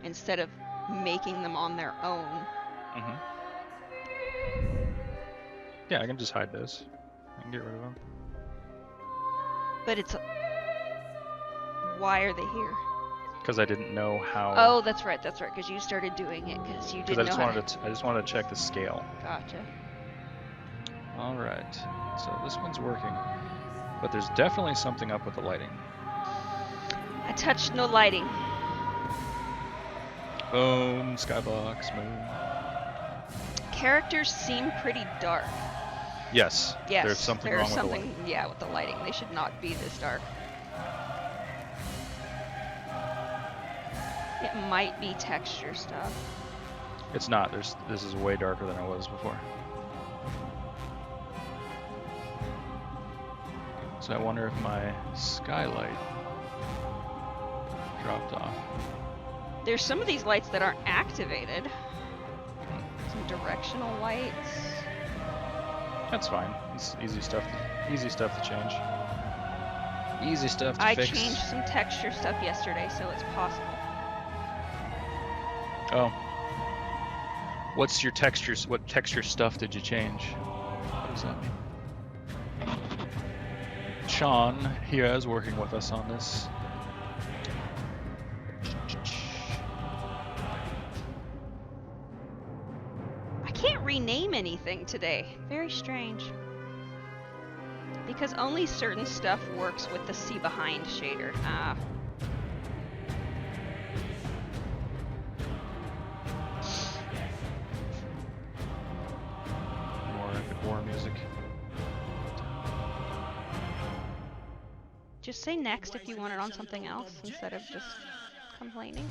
instead of making them on their own. Mm-hmm. Yeah, I can just hide those. I can get rid of them. But it's... Why are they here? Because I didn't know how. Oh, that's right, because you started doing it because you Because didn't I just know wanted I just wanted to check the scale. Gotcha. All right. So this one's working, but there's definitely something up with the lighting. I touched no lighting. Boom, skybox, moon. Characters seem pretty dark. Yes. Yes, There's something there's wrong with the something, lighting. yeah, with the lighting. They should not be this dark. It might be texture stuff. It's not. This is way darker than it was before. So I wonder if my skylight dropped off. There's some of these lights that aren't activated. Some directional lights. That's fine. It's easy stuff. Easy stuff to change. Easy stuff to I fix. changed some texture stuff yesterday, so it's possible. Oh. What's your textures? What texture stuff did you change? What does that mean? Sean here is working with us on this. I can't rename anything today. Very strange. Because only certain stuff works with the see behind shader. Ah. More epic war music. Just say next if you want it on something else instead of just complaining.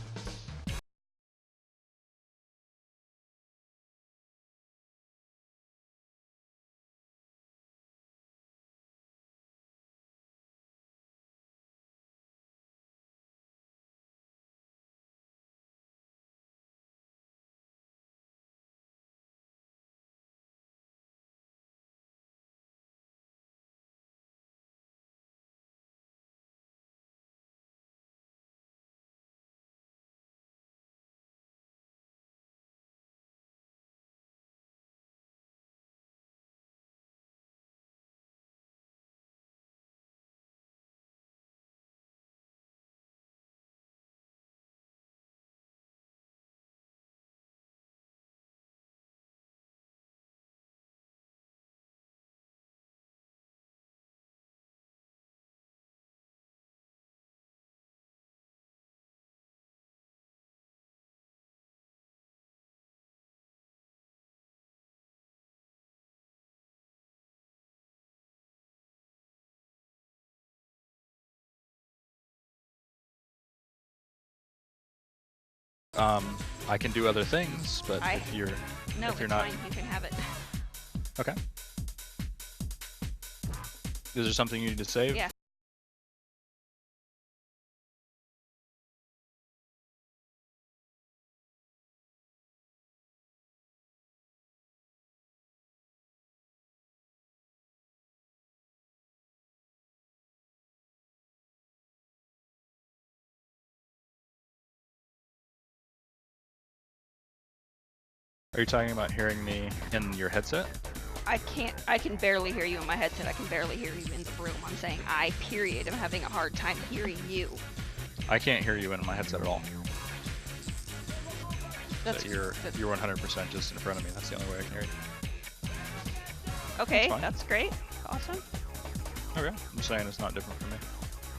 I can do other things, but No, if you're it's not fine. You can have it. okay. Is there something you need to say? Yeah. Are you talking about hearing me in your headset? I can barely hear you in my headset. I can barely hear you in the room. I'm saying period. I'm having a hard time hearing you. I can't hear you in my headset at all. That's So you're 100% just in front of me. That's the only way I can hear you. okay. fine. That's great. Awesome. Okay. I'm saying it's not different from me.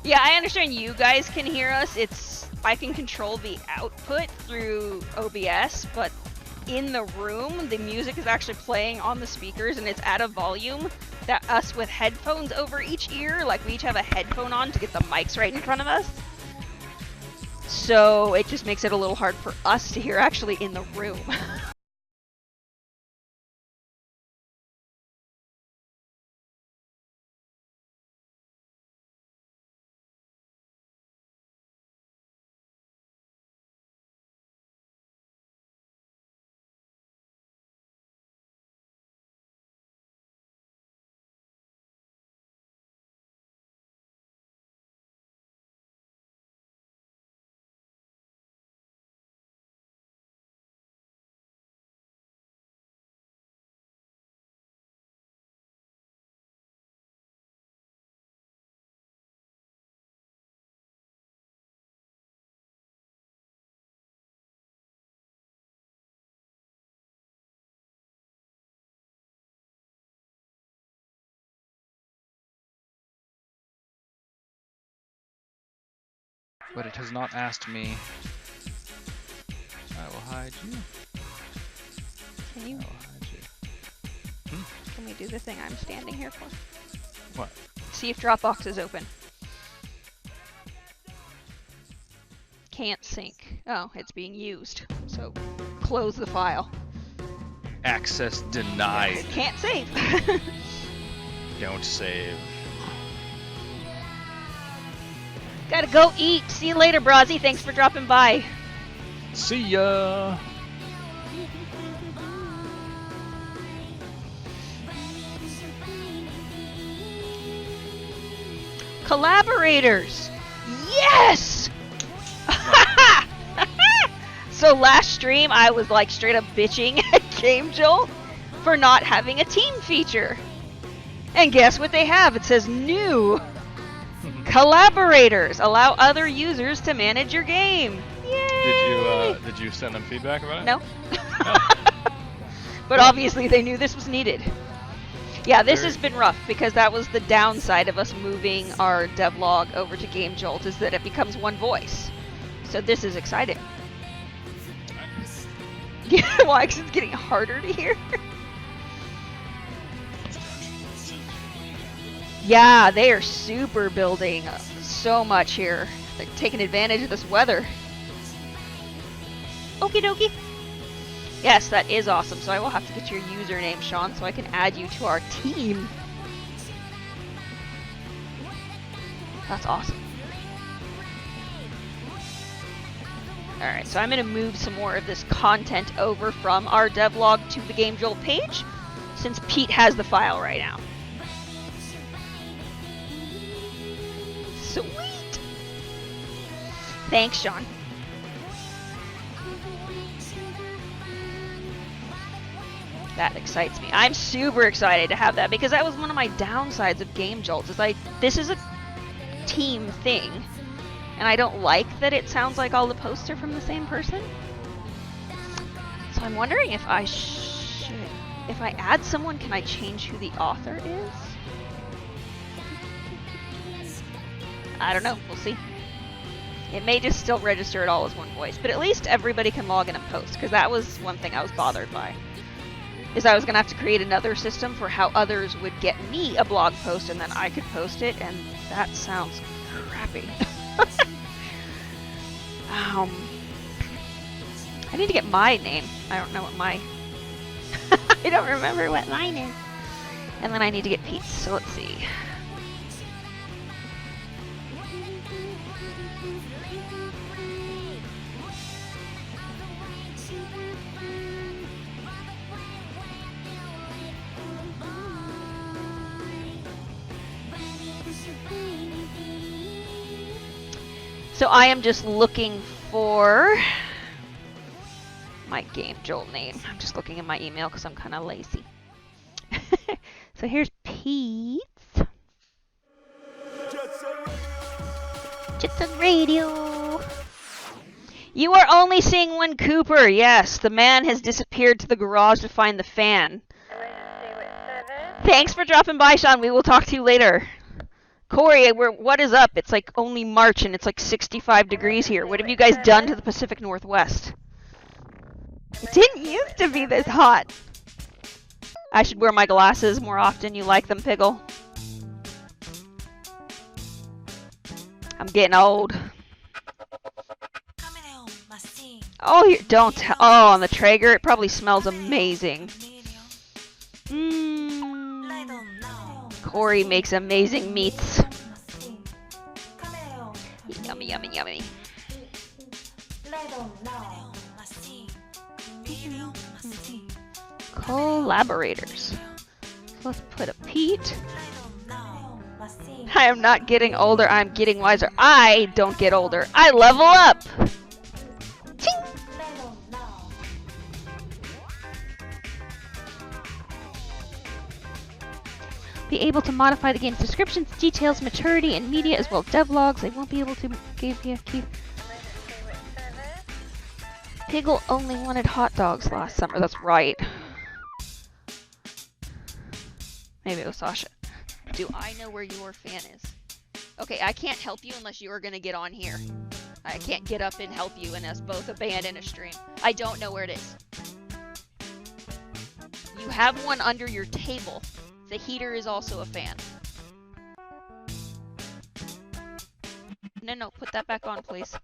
Yeah, I understand you guys can hear us. I can control the output through OBS, but in the room, the music is actually playing on the speakers and it's at a volume that us with headphones over each ear, like we each have a headphone on to get the mics right in front of us. So it just makes it a little hard for us to hear actually in the room. But it has not asked me. I will hide you. Can you? I will hide you. Can we do the thing I'm standing here for? What? See if Dropbox is open. Can't sync. Oh, it's being used. So close the file. Access denied. Can't save. Don't save. Gotta go eat. See you later, Brazzy. Thanks for dropping by. See ya. Collaborators. Yes! So last stream, I was like straight up bitching at Game Jolt for not having a team feature. And guess what they have? It says new. Collaborators allow other users to manage your game. Yay! Did you send them feedback about it? No. But obviously they knew this was needed. Yeah, this has been rough because that was the downside of us moving our devlog over to Game Jolt, is that it becomes one voice. So this is exciting. Yeah, why? Because it's getting harder to hear. Yeah, they are super building so much here. They're taking advantage of this weather. Okie dokie. Yes, that is awesome. So I will have to get your username, Sean, so I can add you to our team. That's awesome. Alright, so I'm going to move some more of this content over from our devlog to the Game Jolt page, since Pete has the file right now. Sweet! Thanks, Sean. That excites me. I'm super excited to have that because that was one of my downsides of Game Jolt. This is a team thing, and I don't like that it sounds like all the posts are from the same person. So I'm wondering if I should, if I add someone, can I change who the author is? I don't know. We'll see. It may just still register it all as one voice, but at least everybody can log in and post, because that was one thing I was bothered by. Is I was going to have to create another system for how others would get me a blog post and then I could post it, and that sounds crappy. I need to get my name. I don't know what my... I don't remember what mine is. And then I need to get Pete's, so let's see. So I am just looking for my Game Jolt name. I'm just looking in my email because I'm kind of lazy. So here's Pete's. Jet Set Radio. You are only seeing one Cooper. Yes, the man has disappeared to the garage to find the fan. Thanks for dropping by, Sean. We will talk to you later. Corey, what is up? It's like only March and it's like 65 degrees here. What have you guys done to the Pacific Northwest? It didn't used to be this hot. I should wear my glasses more often. You like them, Piggle? I'm getting old. Oh, here, don't tell. Oh, on the Traeger, it probably smells amazing. Corey makes amazing meats. Yummy, yummy, yummy. Collaborators. Let's put a Pete. I am not getting older, I'm getting wiser. I don't get older, I level up! Ching! Be able to modify the game's descriptions, details, maturity, and media, as well as devlogs. They won't be able to give you a key. Piggle only wanted hot dogs last summer. That's right. Maybe it was Sasha. Do I know where your fan is? Okay, I can't help you unless you're gonna get on here. I can't get up and help you and us both a band and a stream. I don't know where it is. You have one under your table. The heater is also a fan. No, put that back on, please.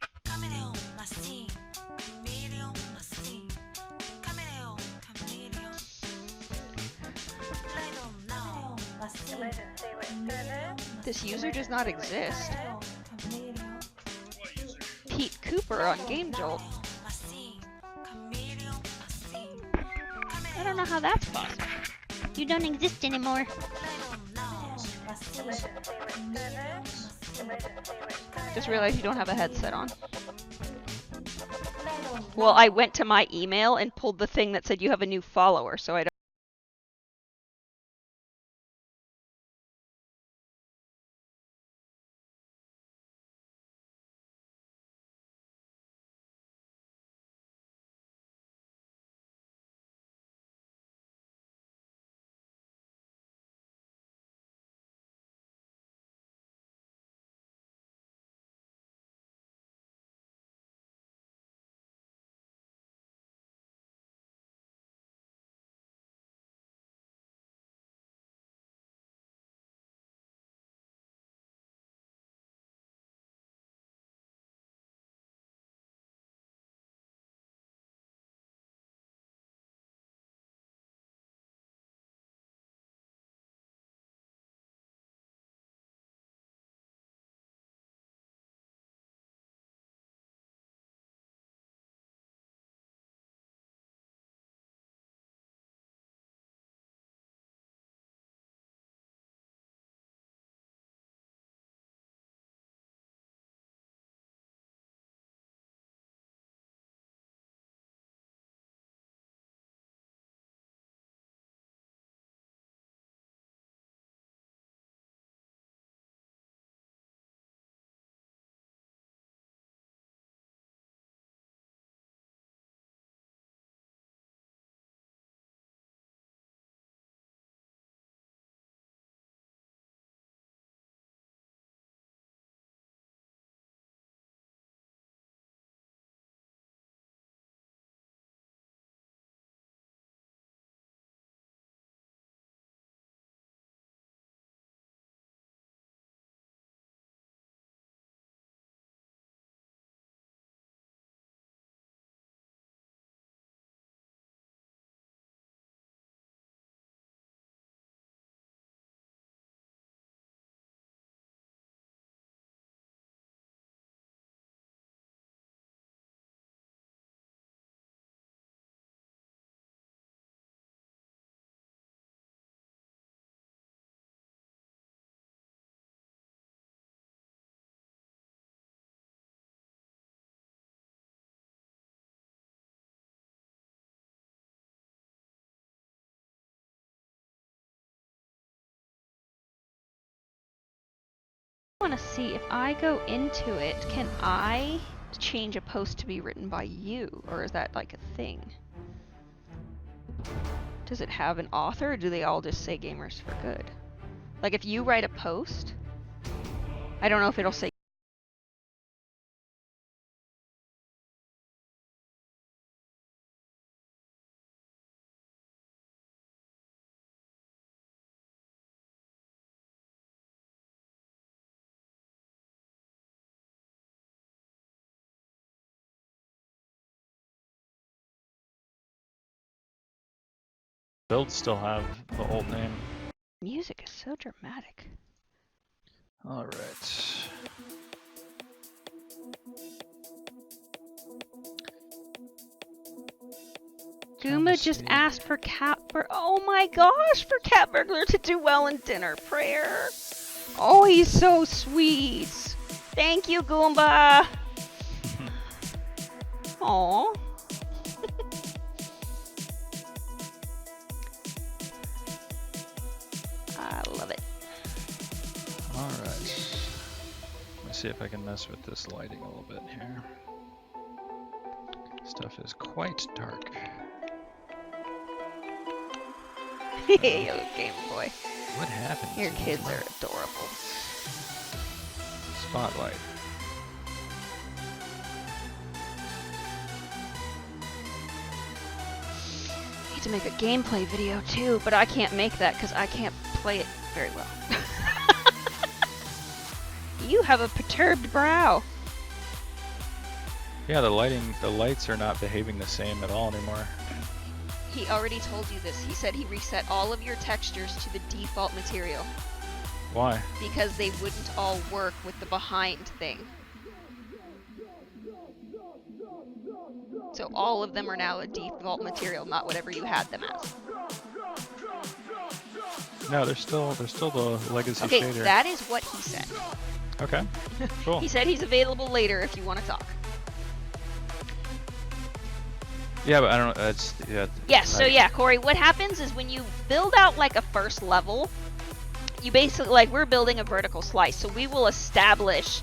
This user does not exist. Cooper on Game Jolt. I don't know how that's possible. You don't exist anymore. Just realized you don't have a headset on. Well, I went to my email and pulled the thing that said you have a new follower, so I don't. I want to see if I go into it, can I change a post to be written by you, or is that like a thing? Does it have an author, or do they all just say Gamers for Good? Like if you write a post, I don't know if it'll say. Builds still have the old name. Music is so dramatic. All right. Goomba just asked for oh my gosh, for Cat Burglar to do well in dinner prayer. Oh, he's so sweet. Thank you, Goomba. Aw. I love it. All right. Let me see if I can mess with this lighting a little bit here. Stuff is quite dark. Hey, Game Boy. What happened? Your to kids my are adorable. spotlight? I need to make a gameplay video too, but I can't make that because I can't play it very well. You have a perturbed brow. Yeah, the lights are not behaving the same at all anymore. He already told you this. He said he reset all of your textures to the default material Why? because they wouldn't all work with the behind thing. So all of them are now a default material, not whatever you had them as. No, they're still the legacy Okay, shader. that is what he said. Okay, cool. He said he's available later if you want to talk. Yeah, but I don't know. That's Yes, so yeah, Corey, what happens is when you build out like a first level, you basically, like, we're building a vertical slice, so we will establish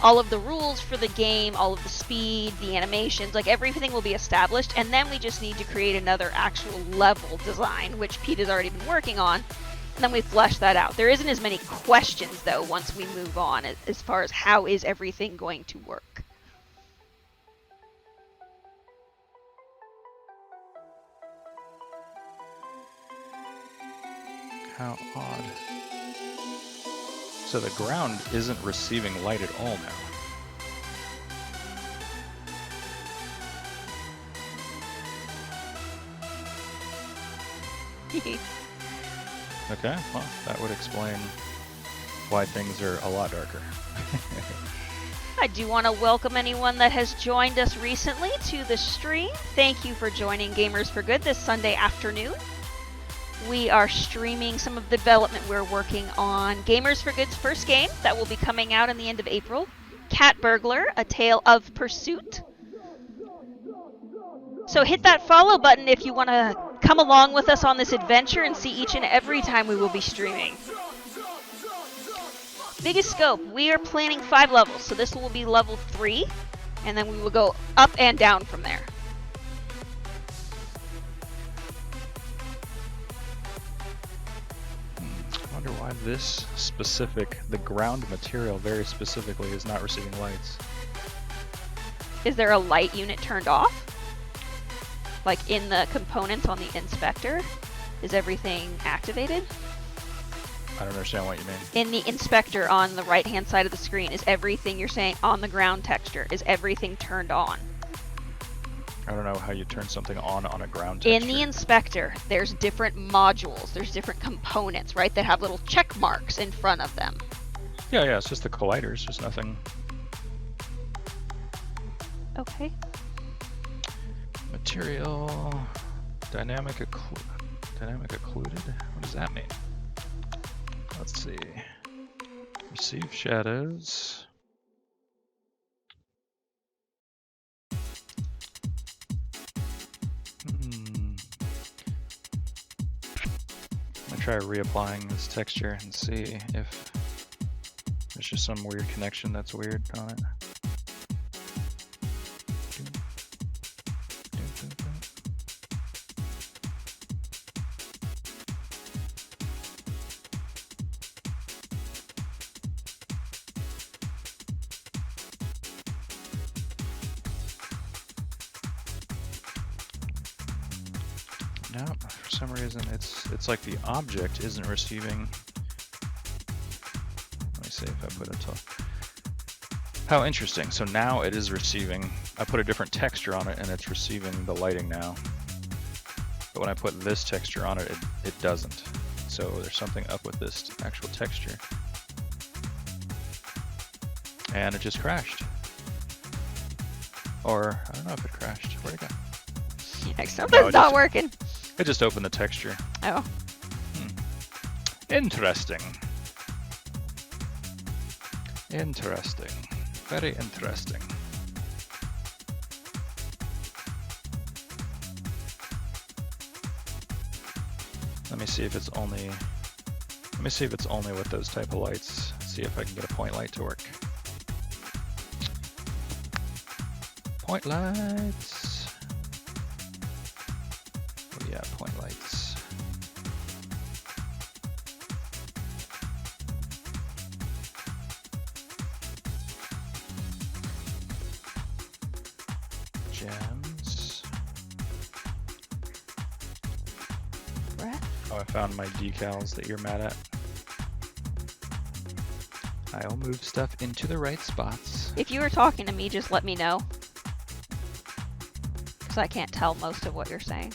all of the rules for the game, all of the speed, the animations, like everything will be established, and then we just need to create another actual level design, which Pete has already been working on, and then we flesh that out. There isn't as many questions, though, once we move on, as far as how is everything going to work. How odd. So the ground isn't receiving light at all now. Okay, well, that would explain why things are a lot darker. I do want to welcome anyone that has joined us recently to the stream. Thank you for joining Gamers for Good this Sunday afternoon. We are streaming some of the development we're working on. Gamers for Good's first game that will be coming out in the end of April. Cat Burglar, A Tale of Pursuit. So hit that follow button if you want to come along with us on this adventure and see each and every time we will be streaming. Biggest scope, we are planning 5 levels, so this will be level 3, and then we will go up and down from there. I wonder why this specific, the ground material very specifically, is not receiving lights. Is there a light unit turned off? Like in the components on the inspector? Is everything activated? I don't understand what you mean. In the inspector on the right hand side of the screen, is everything you're saying on the ground texture, is everything turned on? I don't know how you turn something on a ground texture. In the inspector, there's different modules, there's different components, right, that have little check marks in front of them. Yeah, it's just the colliders, just nothing. Okay. Material, dynamic occluded. What does that mean? Let's see. Receive shadows. I'm gonna try reapplying this texture and see if there's just some weird connection that's weird on it. No, for some reason it's like the object isn't receiving. Let me see if I put it to. How interesting. So now it is receiving. I put a different texture on it and it's receiving the lighting now. But when I put this texture on it, it doesn't. So there's something up with this actual texture. And it just crashed. Or I don't know if it crashed. Where'd it go? Like something's not working. It just opened the texture. Oh. Interesting. Interesting. Very interesting. Let me see if it's only. Let me see if it's only with those type of lights. See if I can get a point light to work. Point lights. Oh yeah, point lights. Gems. Oh, I found my decals that you're mad at. I'll move stuff into the right spots. If you were talking to me, just let me know. Because I can't tell most of what you're saying.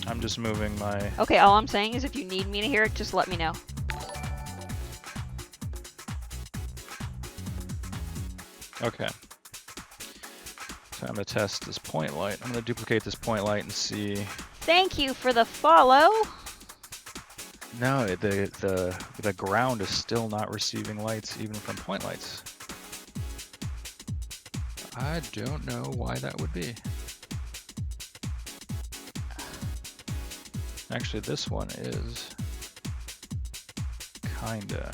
I'm just moving my... Okay, all I'm saying is if you need me to hear it, just let me know. Okay. So I'm gonna test this point light. I'm gonna duplicate this point light and see. Thank you for the follow. No, the ground is still not receiving lights even from point lights. I don't know why that would be. Actually, this one is kinda.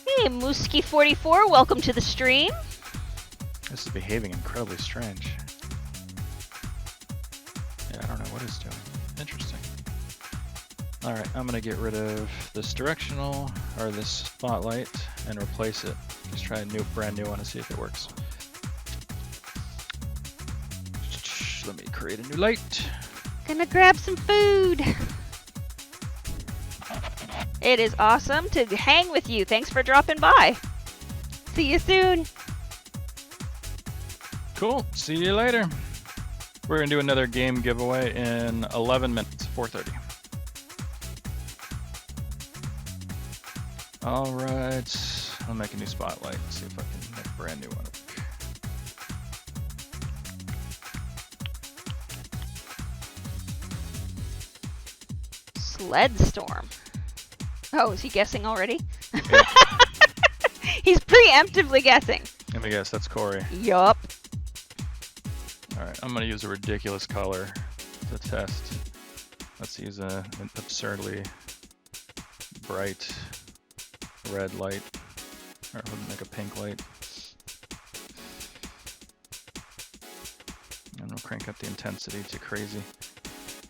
Hey, Mooski44, welcome to the stream. This is behaving incredibly strange. Yeah, I don't know what it's doing. Interesting. Alright, I'm gonna get rid of this directional, or this spotlight, and replace it. Just try a brand new one and see if it works. Let me create a new light. Gonna grab some food. It is awesome to hang with you. Thanks for dropping by. See you soon. Cool. See you later. We're gonna do another game giveaway in 11 minutes, 4:30. All right. I'll make a new spotlight and see if I can make a brand new one. Sled storm. Oh, is he guessing already? Yeah. He's preemptively guessing. Let me guess. That's Corey. Yup. All right. I'm gonna use a ridiculous color to test. Let's use an absurdly bright red light. Or we'll make a pink light. And we'll crank up the intensity to crazy.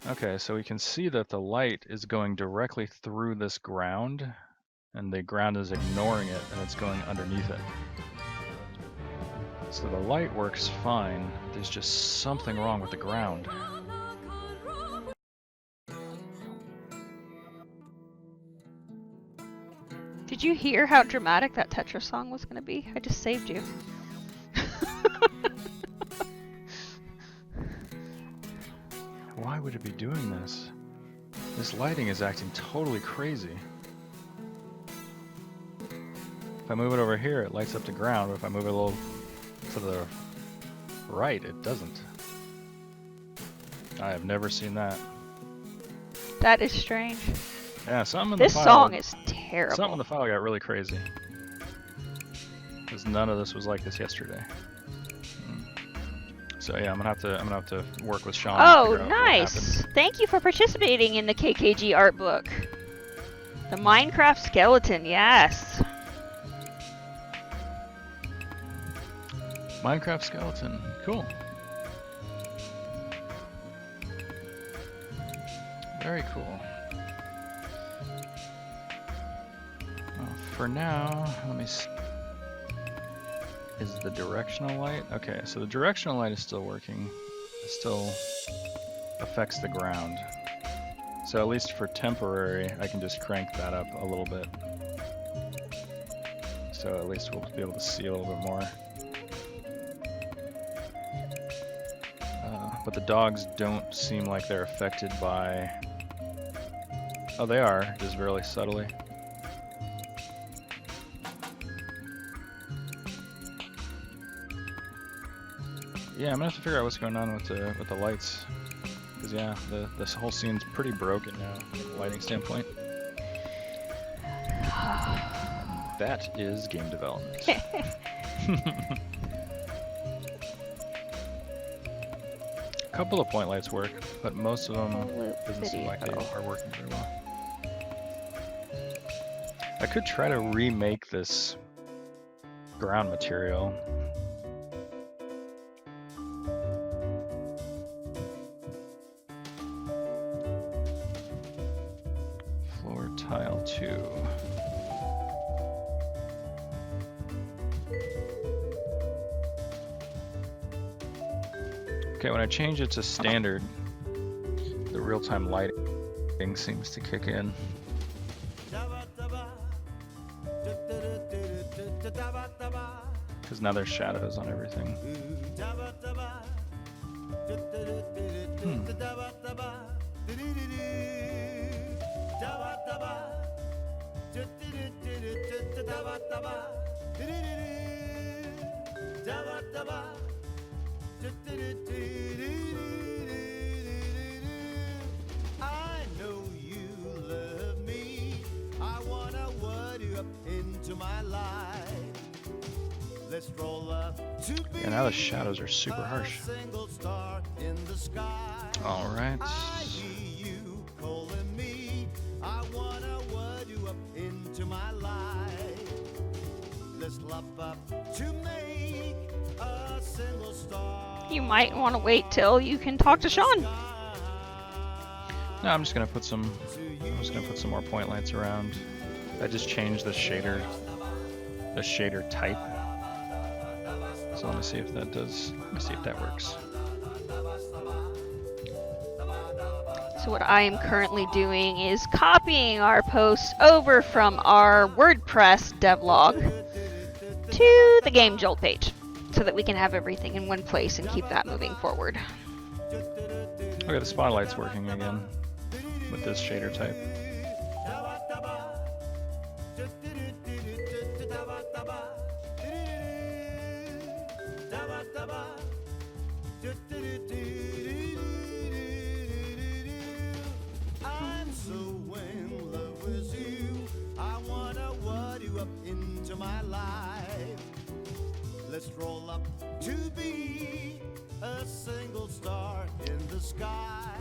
Okay, so we can see that the light is going directly through this ground, and the ground is ignoring it, and it's going underneath it. So the light works fine. There's just something wrong with the ground. Did you hear how dramatic that Tetris song was going to be? I just saved you. Why would it be doing this? This lighting is acting totally crazy. If I move it over here, it lights up the ground, but if I move it a little to the right, it doesn't. I have never seen that. That is strange. Yeah, something in This the file. song is terrible. Something in the file got really crazy. Because none of this was like this yesterday. So yeah, I'm gonna have to work with Sean. Oh, to figure out what nice! happened. Thank you for participating in the KKG art book. The Minecraft skeleton, yes. Minecraft skeleton, cool. Very cool. Well, for now, let me see. Is the directional light? Okay, so the directional light is still working. It still affects the ground. So at least for temporary, I can just crank that up a little bit. So at least we'll be able to see a little bit more. But the dogs don't seem like they're affected by... Oh, they are, just really subtly. Yeah, I'm gonna have to figure out what's going on with the lights, because yeah, this whole scene's pretty broken now from a lighting standpoint. That is game development. A couple of point lights work, but most of them doesn't seem like they are working very well. I could try to remake this ground material. Floor tile 2. Okay, when I change it to standard, the real-time lighting seems to kick in. Because now there's shadows on everything. I know you love me. I wanna word you up into my life. Let's roll up to be Yeah, now the shadows are super a harsh. single star in the sky. All right. I hear you calling me. I wanna word you up into my life. Let's love up to make a single star. You might want to wait till you can talk to Sean. No, I'm just gonna put some. I'm just gonna put some more point lights around. I just changed the shader type. So let me see if that does. Let me see if that works. So what I am currently doing is copying our posts over from our WordPress devlog to the Game Jolt page so that we can have everything in one place and keep that moving forward. Okay, the spotlight's working again with this shader type. I'm so in love with you. I wanna word you up into my life. Let's roll up to be a single star in the sky.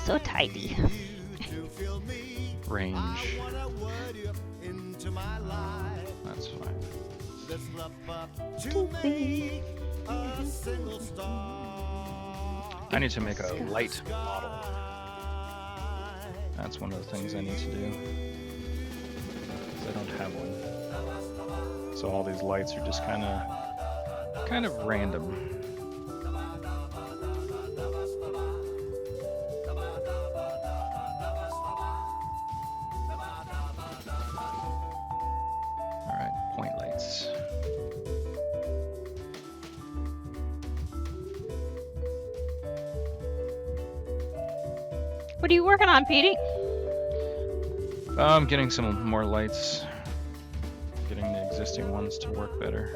So tidy. You to feel me. Range. I wanna word you up into my life. That's fine. Let's love up to make a single star. I need to make a light model. That's one of the things I need to do. 'Cause I don't have one. So all these lights are just kind of random. All right, point lights. What are you working on, Petey? I'm getting some more lights. Getting the existing ones to work better.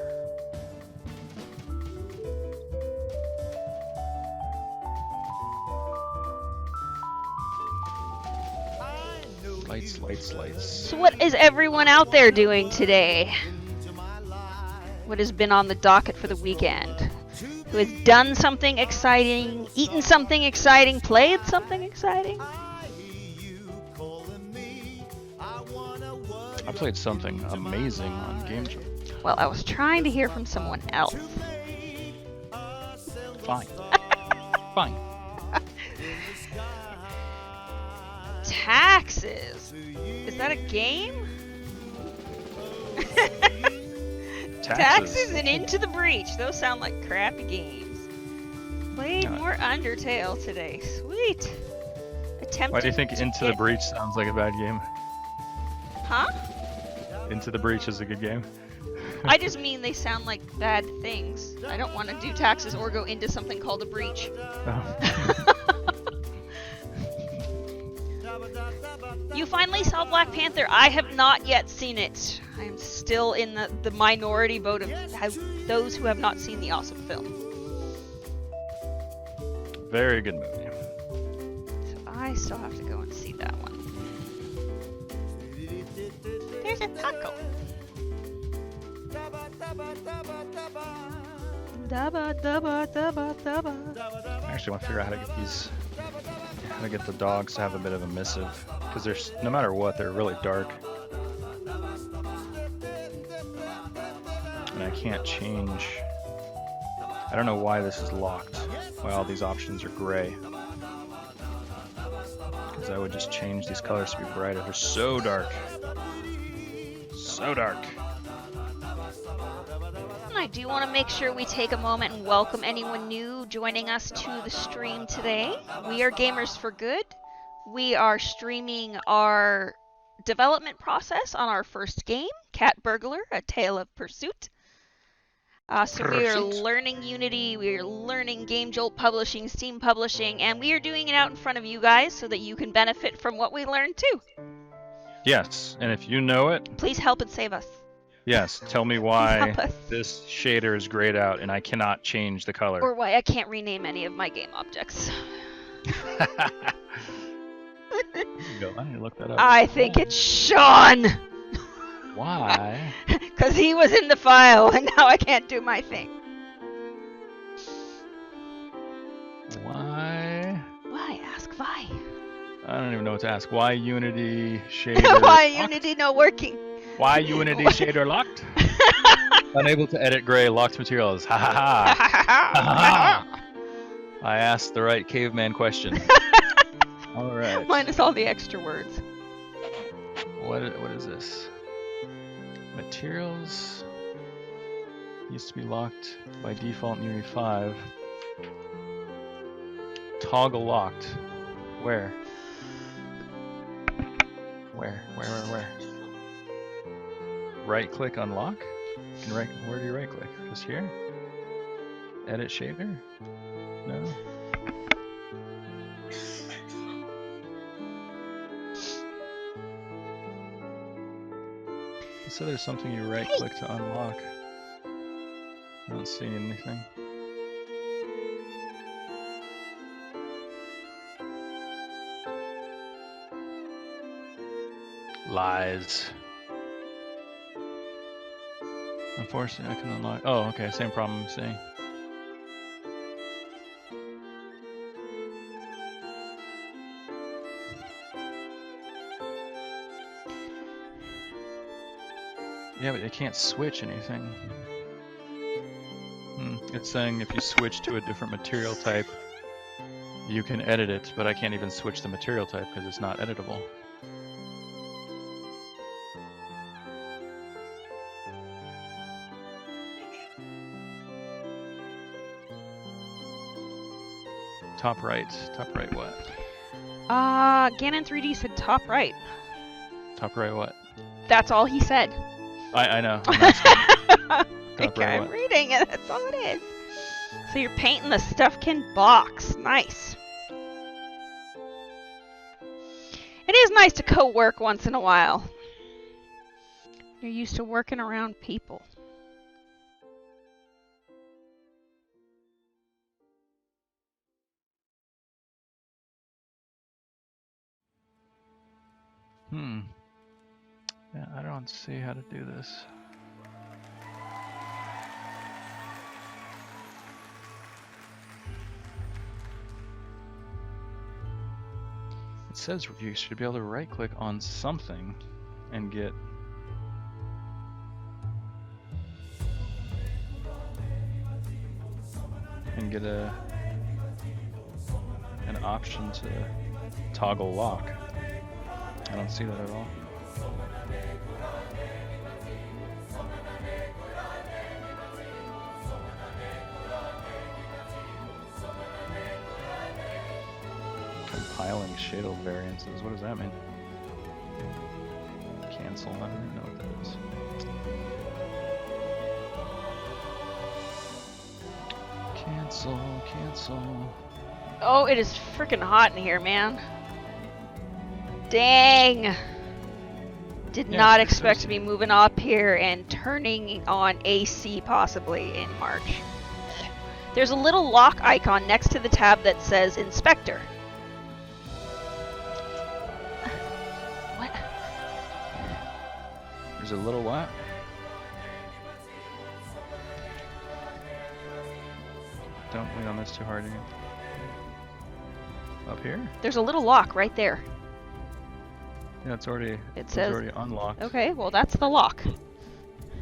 Lights, lights, lights. So what is everyone out there doing today? What has been on the docket for the weekend? Who has done something exciting, eaten something exciting, played something exciting? I played something amazing on Game Jolt. Well, I was trying to hear from someone else. Fine. Fine. Taxes. Is that a game? Taxes and Into the Breach. Those sound like crappy games. Played No. more Undertale today. Sweet. Attempted Why do you think to Into the get- Breach sounds like a bad game? Huh? Into the Breach is a good game. I just mean they sound like bad things. I don't want to do taxes or go into something called a breach. You finally saw Black Panther. I have not yet seen it. I am still in the minority vote of those who have not seen the awesome film. Very good movie. So I still have to go and see that one. There's a taco. Daba daba daba daba. I actually want to figure out how to get the dogs to have a bit of a missive, because they're no matter what, they're really dark, and I can't change. I don't know why this is locked. Why all these options are gray? Because I would just change these colors to be brighter. They're so dark, so dark. I do want to make sure we take a moment and welcome anyone new joining us to the stream today. We are Gamers for Good. We are streaming our development process on our first game, Cat Burglar, A Tale of Pursuit. So we are learning Unity, we are learning Game Jolt Publishing, Steam Publishing, and we are doing it out in front of you guys so that you can benefit from what we learned too. Yes, and if you know it, Please help and save us. Yes, tell me why Help us. this shader is grayed out and I cannot change the color. Or why I can't rename any of my game objects. Go. I need to look that up. I think it's Sean! Why? Because he was in the file and now I can't do my thing. Why? Why? Ask why. I don't even know what to ask. Why Unity shader Why locked? Unity not working? Why Unity shader locked? Unable to edit gray locked materials. Ha ha ha. Ha ha. I asked the right caveman question. All right. Minus all the extra words. What is this? Materials used to be locked by default in Unity 5. Toggle locked. Where? Where? Right click unlock? Where do you right click? Just here? Edit shader? No? So there's something you right click to unlock. I don't see anything. Lies. Unfortunately, I can unlock. Oh, okay, same problem I'm seeing. Yeah, but it can't switch anything. It's saying if you switch to a different material type, you can edit it, but I can't even switch the material type because it's not editable. Top right what? Ganon 3D said top right. Top right what? That's all he said. I know. I'm asking. Top right I'm what? reading it, that's all it is. So you're painting the Stuffkin box. Nice. It is nice to co-work once in a while. You're used to working around people. Yeah, I don't see how to do this. It says you should be able to right click on something and get an option to toggle lock. I don't see that at all. Compiling shadow variances. What does that mean? Cancel. I don't even know what that is. Cancel. Oh, it is freaking hot in here, man. Dang. Did Yeah, not it expect says- to be moving up here and turning on AC possibly in March. There's a little lock icon next to the tab that says Inspector. What? There's a little what? Don't wait on this too hard again. Up here? There's a little lock right there. Yeah, it's already says- already unlocked. Okay, well that's the lock.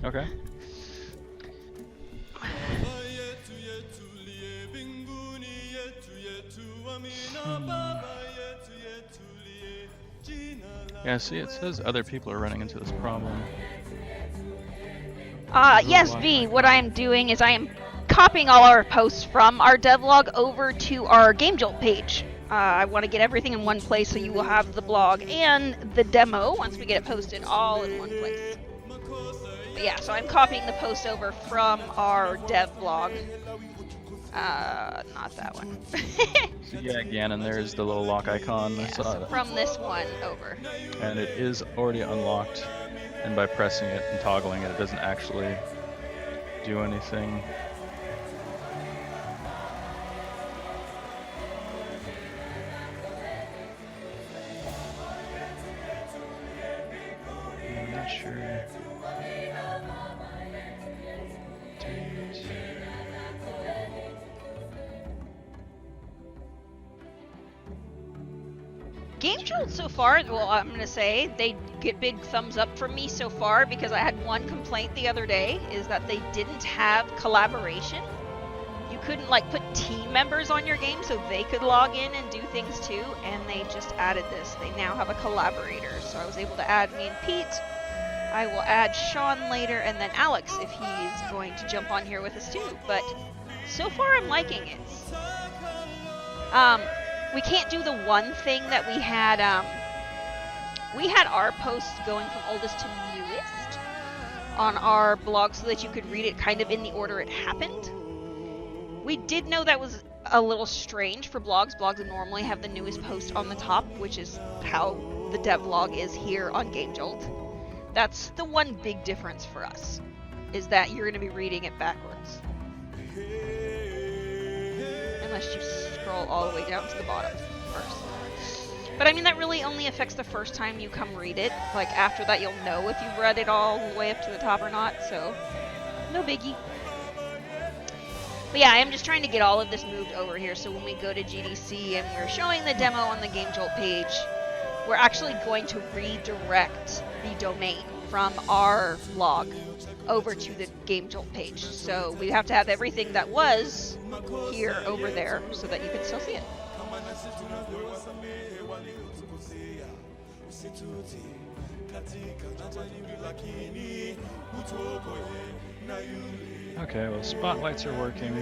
Okay. Yeah, see, it says other people are running into this problem. Yes, V, what I am doing is I am copying all our posts from our devlog over to our Game Jolt page. I want to get everything in one place so you will have the blog and the demo once we get it posted all in one place. But yeah, so I'm copying the post over from our dev blog. Not that one. So yeah, again, and there's the little lock icon. I Yeah, saw so that. from this one over. And it is already unlocked. and by pressing it and toggling it, it doesn't actually do anything. I'm not sure. Game Jolt so far, well, I'm gonna say they get big thumbs up from me so far because I had one complaint the other day is that they didn't have collaboration. You couldn't like put team members on your game so they could log in and do things too, and they just added this. They now have a collaborator, so I was able to add me and Pete. I will add Sean later, and then Alex if he's going to jump on here with us too. But so far, I'm liking it. We can't do the one thing that we had our posts going from oldest to newest on our blog so that you could read it kind of in the order it happened. We did know that was a little strange for blogs. Blogs normally have the newest post on the top, which is how the devlog is here on Game Jolt. That's the one big difference for us, is that you're going to be reading it backwards. Unless you scroll all the way down to the bottom first. But I mean, that really only affects the first time you come read it. Like, after that you'll know if you've read it all the way up to the top or not, so no biggie. But yeah, I'm just trying to get all of this moved over here, so when we go to GDC and we're showing the demo on the Game Jolt page, we're actually going to redirect the domain from our blog over to the Game Jolt page. So we have to have everything that was here over there so that you can still see it. Okay, well, spotlights are working.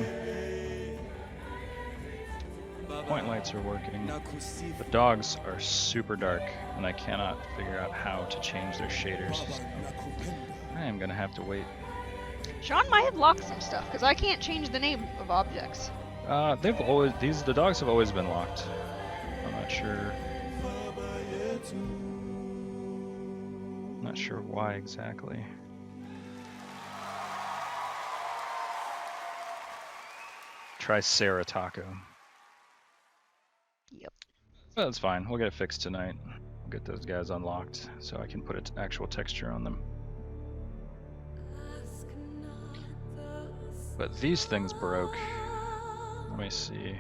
Point lights are working. The dogs are super dark, and I cannot figure out how to change their shaders. I am gonna have to wait. Sean might have locked some stuff because I can't change the name of objects. The dogs have always been locked. I'm not sure. Not sure why exactly. Triceratoco. Yep. Well, that's fine. We'll get it fixed tonight. We'll get those guys unlocked so I can put an actual texture on them. But these things broke. Let me see.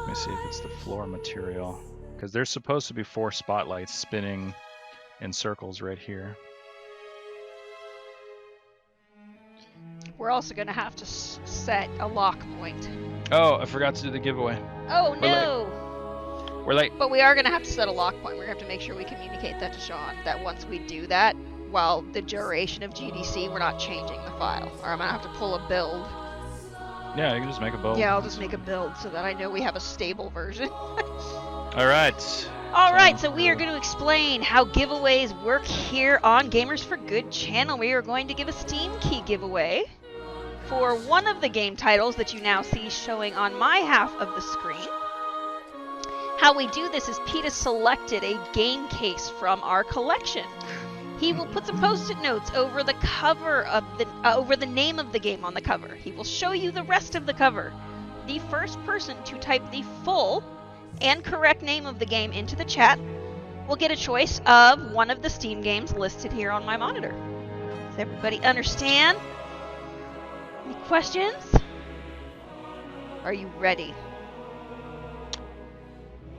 Let me see if it's the floor material. Because there's supposed to be 4 spotlights spinning in circles right here. We're also going to have to set a lock point. Oh, I forgot to do the giveaway. Oh no! We're late. But we are going to have to set a lock point. We're going to have to make sure we communicate that to Sean, that once we do that, while the duration of GDC, we're not changing the file. Or I'm going to have to pull a build. Yeah, you can just make a build. Yeah, I'll just make a build so that I know we have a stable version. Alright. Alright, so we are going to explain how giveaways work here on Gamers for Good channel. We are going to give a Steam key giveaway for one of the game titles that you now see showing on my half of the screen. How we do this is Pete has selected a game case from our collection. He will put some post-it notes over the cover of over the name of the game on the cover. He will show you the rest of the cover. The first person to type the full and correct name of the game into the chat will get a choice of one of the Steam games listed here on my monitor. Does everybody understand? Any questions? Are you ready?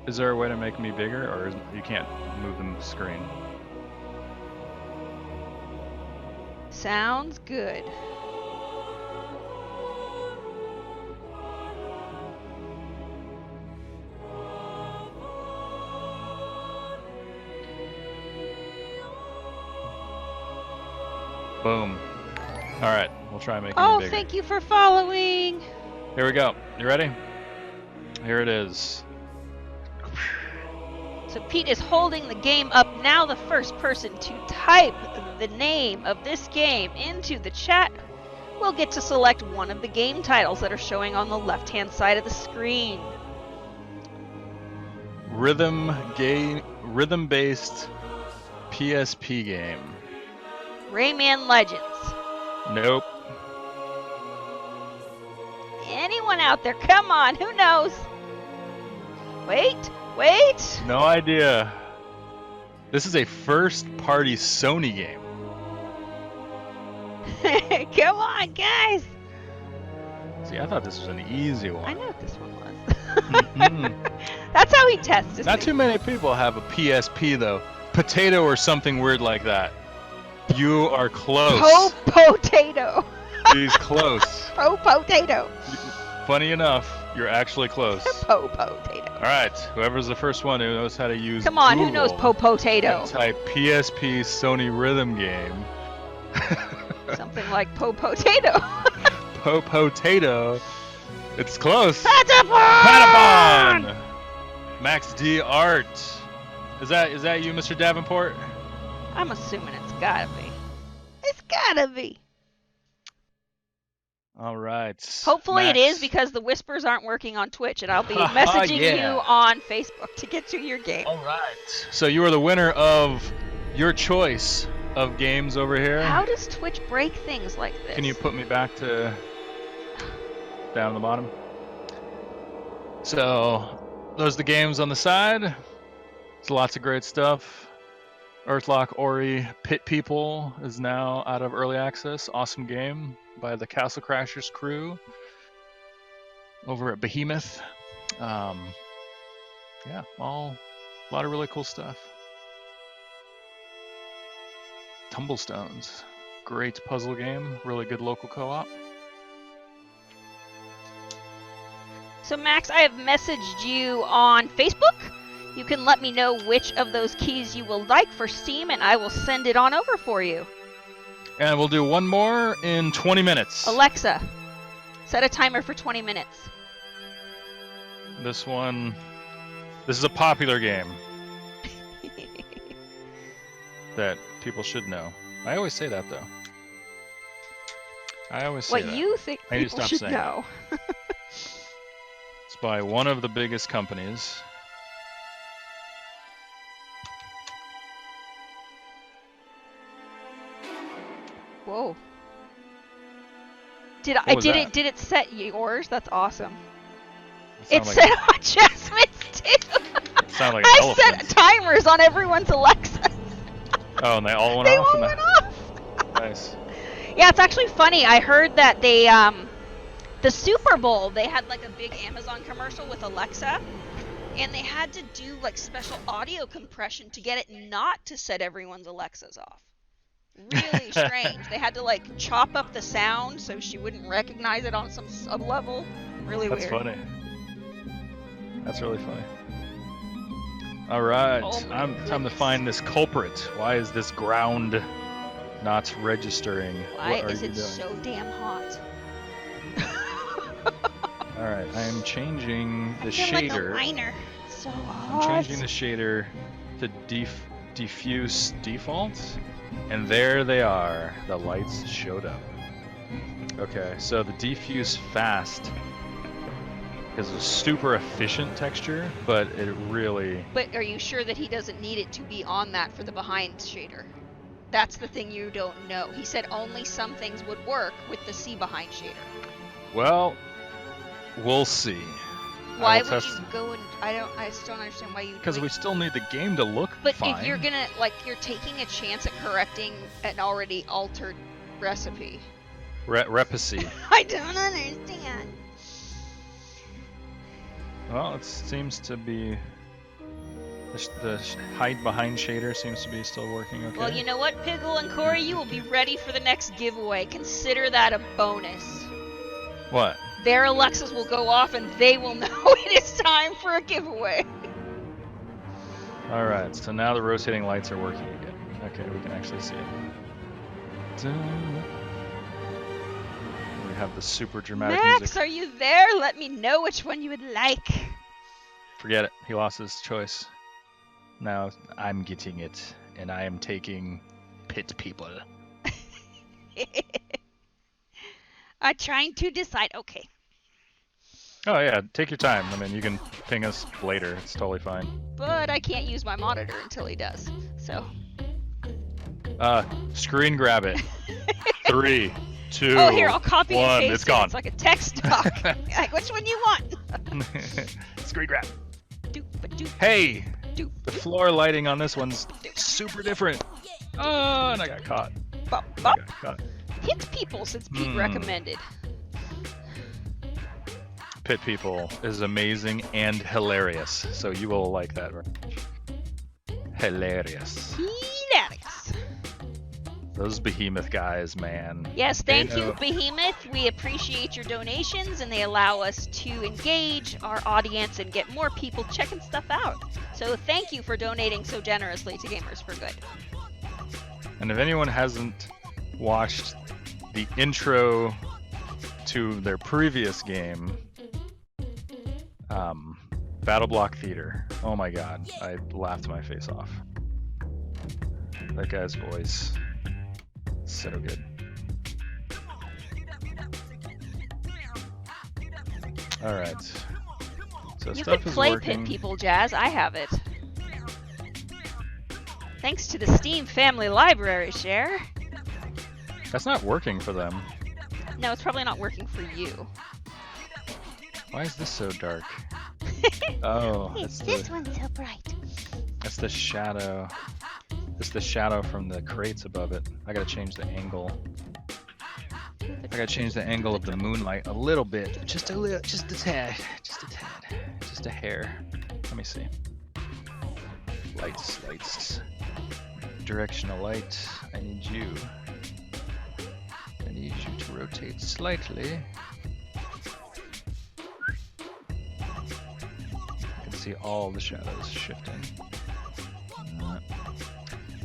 Is there a way to make me bigger, or you can't move the screen? Sounds good. Boom. Alright, we'll try making it Oh, bigger. thank you for following. Here we go. You ready? Here it is. So Pete is holding the game up now. The first person to type the name of this game into the chat will get to select one of the game titles that are showing on the left-hand side of the screen. Rhythm-based PSP game. Rayman Legends. Nope. Anyone out there? Come on, who knows? Wait. No idea. This is a first-party Sony game. Come on, guys. See, I thought this was an easy I one. know what this one was. Mhm. That's how he tests us. Not too many people have a PSP though. Potato or something weird like that. You are close. Potato. He's close. Potato. Funny enough, you're actually close. Potato. All right, whoever's the first one who knows how to use Come on, Google, who knows potato? and type PSP Sony rhythm game. Something like potato. Potato. It's close. Patapon! Patapon! Max D Art. Is that you, Mr. Davenport? I'm assuming it's gotta be. It's gotta be. All right. Hopefully it Max. is, because the whispers aren't working on Twitch, and I'll be messaging Yeah. you on Facebook to get to your game. All right. So you are the winner of your choice of games over here. How does Twitch break things like this? Can you put me back to down on the bottom? So those are the games on the side. There's lots of great stuff. Earthlock Ori Pit People is now out of early access. Awesome game by the Castle Crashers crew over at Behemoth. Yeah, a lot of really cool stuff. Tumblestones, great puzzle game, really good local co-op. So Max, I have messaged you on Facebook. You can let me know which of those keys you will like for Steam, and I will send it on over for you. And we'll do one more in 20 minutes. Alexa, set a timer for 20 minutes. This is a popular game that people should know. I always say that though. I always say What that. you think I need to people stop should saying know. It's by one of the biggest companies. Whoa. Did was that? it set yours? That's awesome. It It sounded set on Jasmine's too. It sounded like an I elephant. set timers on everyone's Alexa. Oh, and they all went They off? all went off. Nice. Yeah, it's actually funny. I heard that they the Super Bowl, they had like a big Amazon commercial with Alexa, and they had to do like special audio compression to get it not to set everyone's Alexas off. Really strange. They had to like chop up the sound so she wouldn't recognize it on some sub level. Really That's weird. funny. That's really funny. All right, Oh my time to goodness. find this culprit. Why is this ground not registering? Why what are is you it doing? so damn hot? All right, I am changing the I feel like a shader. miner. It's so I'm hot. changing the shader to diffuse default, and there they are. The lights showed up. Okay, so the diffuse fast is a super efficient texture, but it really... But are you sure that he doesn't need it to be on that for the behind shader? That's the thing you don't know. He said only some things would work with the C behind shader. Well, we'll see. Why will would test you go and I just don't understand why you Because we still need the game to look But fine. if you're gonna you're taking a chance at correcting an already altered recipe. Repacy. I don't understand. Well, it seems to be... The hide behind shader seems to be still working okay. Well, you know what, Piggle and Corey, you will be ready for the next giveaway. Consider that a bonus. What? Their Alexas will go off and they will know it is time for a giveaway. Alright, so now the rotating lights are working again. Okay, we can actually see it. Dun. We have the super dramatic Max, music. are you there? Let me know which one you would like. Forget it. He lost his choice. Now I'm getting it, and I am taking Pit People. I'm trying to decide. Okay. Oh yeah, take your time. I mean, you can ping us later. It's totally fine. But I can't use my monitor until he does. So, Screen grab it. 3, 2, Oh, here, I'll copy and 1. paste It's it. gone. It's like a text doc. Like, which one you want? Screen grab. Doop-a-doop, Hey, doop, the floor lighting on this one's super different. Oh, and I got caught. bop, I bop. got caught. Hits people since Pete recommended. Pit People is amazing and hilarious, so you will like that. Hilarious. Hilarious. Those behemoth guys, man. Yes, They thank you, know- Behemoth. We appreciate your donations, and they allow us to engage our audience and get more people checking stuff out. So thank you for donating so generously to Gamers for Good. And if anyone hasn't watched the intro to their previous game, Battle Block Theater. Oh my god, I laughed my face off. That guy's voice, so good. Alright. So You stuff could is play working. Pit People, Jazz. I have it. Thanks to the Steam Family Library share. That's not working for them. No, it's probably not working for you. Why is this so dark? Oh, it's This the, one's so bright. that's the shadow. It's the shadow from the crates above it. I gotta change the angle. I gotta change the angle of the moonlight a little bit. Just a little, just a tad. Just a tad. Just a hair. Let me see. Lights, lights. Directional light. I need you. I need you to rotate slightly. I can see all the shadows shifting.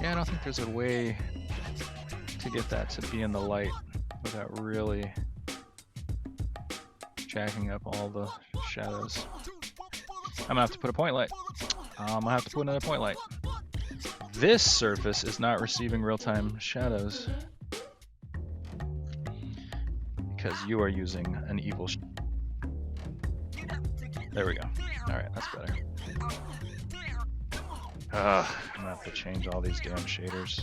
Yeah, I don't think there's a way to get that to be in the light without really jacking up all the shadows. I'm gonna have to put a point light. I'm gonna have to put another point light. This surface is not receiving real-time shadows because you are using an evil. There we go. All right, that's better. I'm gonna have to change all these damn shaders.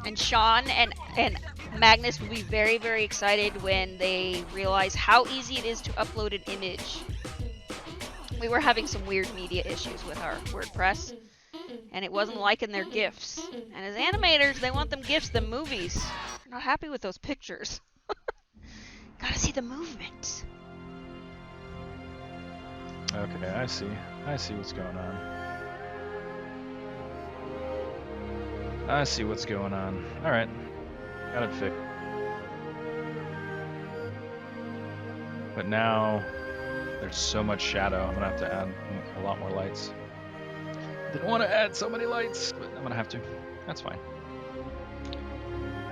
And Sean and Magnus will be very, very excited when they realize how easy it is to upload an image. We were having some weird media issues with our WordPress, and it wasn't liking their GIFs. And as animators, they want them GIFs, them movies. They're not happy with those pictures. Gotta see the movement. Okay, I see. I see what's going on. I see what's going on. Alright. Got it fixed. But now, there's so much shadow, I'm gonna have to add a lot more lights. Didn't want to add so many lights, but I'm gonna have to. That's fine.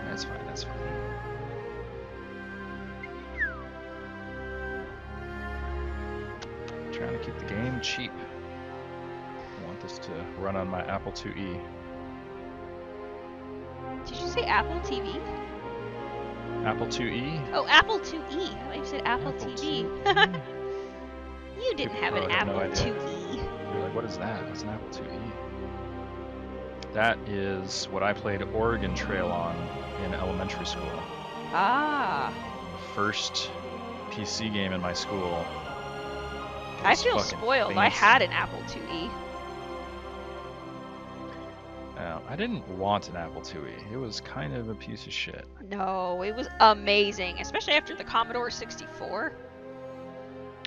That's fine, that's fine. Trying to keep the game cheap. I want this to run on my Apple IIe. Did you say Apple TV? Apple IIe? Oh, Apple IIe. I thought you said Apple Apple TV. IIe. You didn't have an Probably have no Apple idea. IIe. You're like, what is that? What's an Apple IIe? That is what I played Oregon Trail on in elementary school. Ah. First PC game in my school. I was feel fucking spoiled. I fancy. had an Apple IIe. I didn't want an Apple IIe. It was kind of a piece of shit. No, it was amazing, especially after the Commodore 64.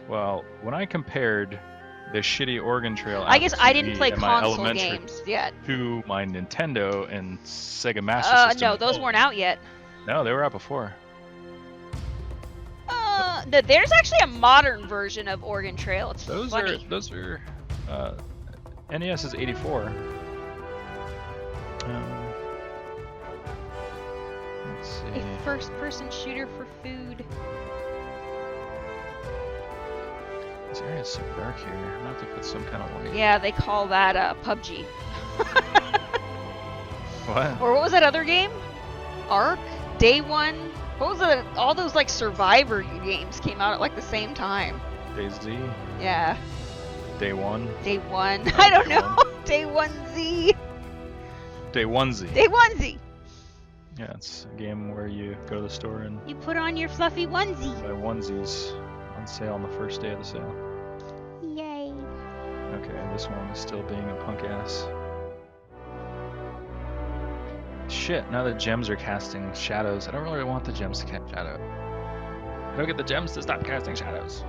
Well, when I compared the shitty Oregon Trail I guess Apple I didn't IIe play in my console elementary games yet. to my Nintendo and Sega Master System. No, those weren't out yet. No, they were out before. No, there's actually a modern version of Oregon Trail. It's funny. Those are NES is 84. Let's see. A first-person shooter for food. This area is so dark here. I'm gonna have to put some kind of light. Yeah, they call that PUBG. What? Or what was that other game? Ark? Day One? What was it? All those like Survivor games came out at like the same time. DayZ? Yeah. Day One? Day One. I don't know. Day 1Z. Day onesie. Day onesie. Yeah, it's a game where you go to the store and You put on your fluffy onesie. buy onesies on sale on the first day of the sale. Yay. Okay, this one is still being a punk ass. Shit, now the gems are casting shadows. I don't really want the gems to cast shadow. I don't get the gems to stop casting shadows.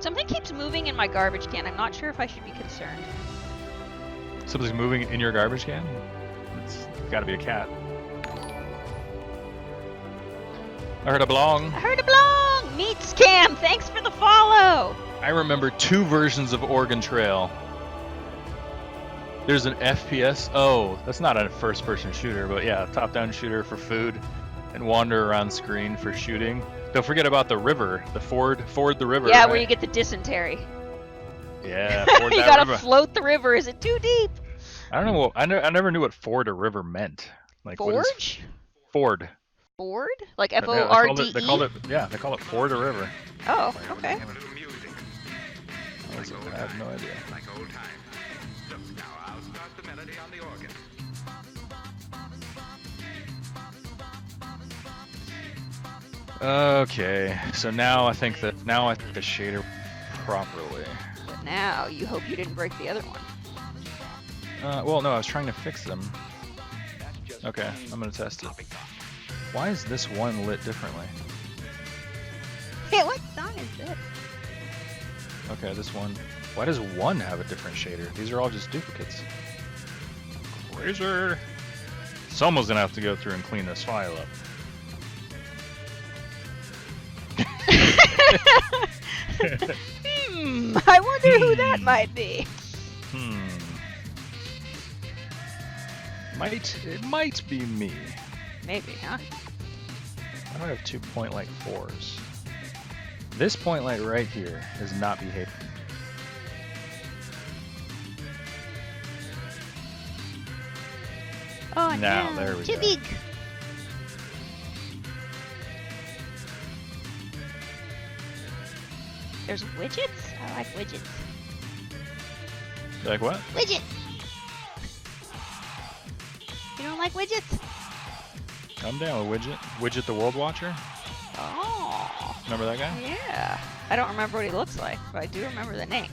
Something keeps moving in my garbage can. I'm not sure if I should be concerned. Something's moving in your garbage can? It's gotta be a cat. I heard a belong. I heard a blong! Meat Scam, thanks for the follow! I remember 2 versions of Oregon Trail. There's an FPS. Oh, that's not a first-person shooter, but yeah, top-down shooter for food and wander around screen for shooting. Don't forget about the river, the ford the river. Yeah, right? where you get the dysentery. Yeah, ford You that gotta river. float the river. Is it too deep? I don't know. I never knew what ford or river meant. Like what is Forge? ford? Ford? Like Yeah, F-O-R-D-E? They called it ford or river. Oh, okay. I have no idea. Okay, so now I think the shader properly. But now you hope you didn't break the other one. Well, no, I was trying to fix them. Okay, I'm gonna test it. Why is this one lit differently? Hey, what song is this? Okay, this one. Why does one have a different shader? These are all just duplicates. Crazy. Someone's gonna have to go through and clean this file up. I wonder who that might be. It might be me. Maybe, huh? I don't have 2 point light 4s. This point light right here is not behaving. Oh Now, no, there we too go. big. There's widgets? I like widgets. Like what? Widgets! You don't like widgets? I'm down with Widget. Widget the World Watcher. Oh, Remember that guy? yeah. I don't remember what he looks like, but I do remember the name.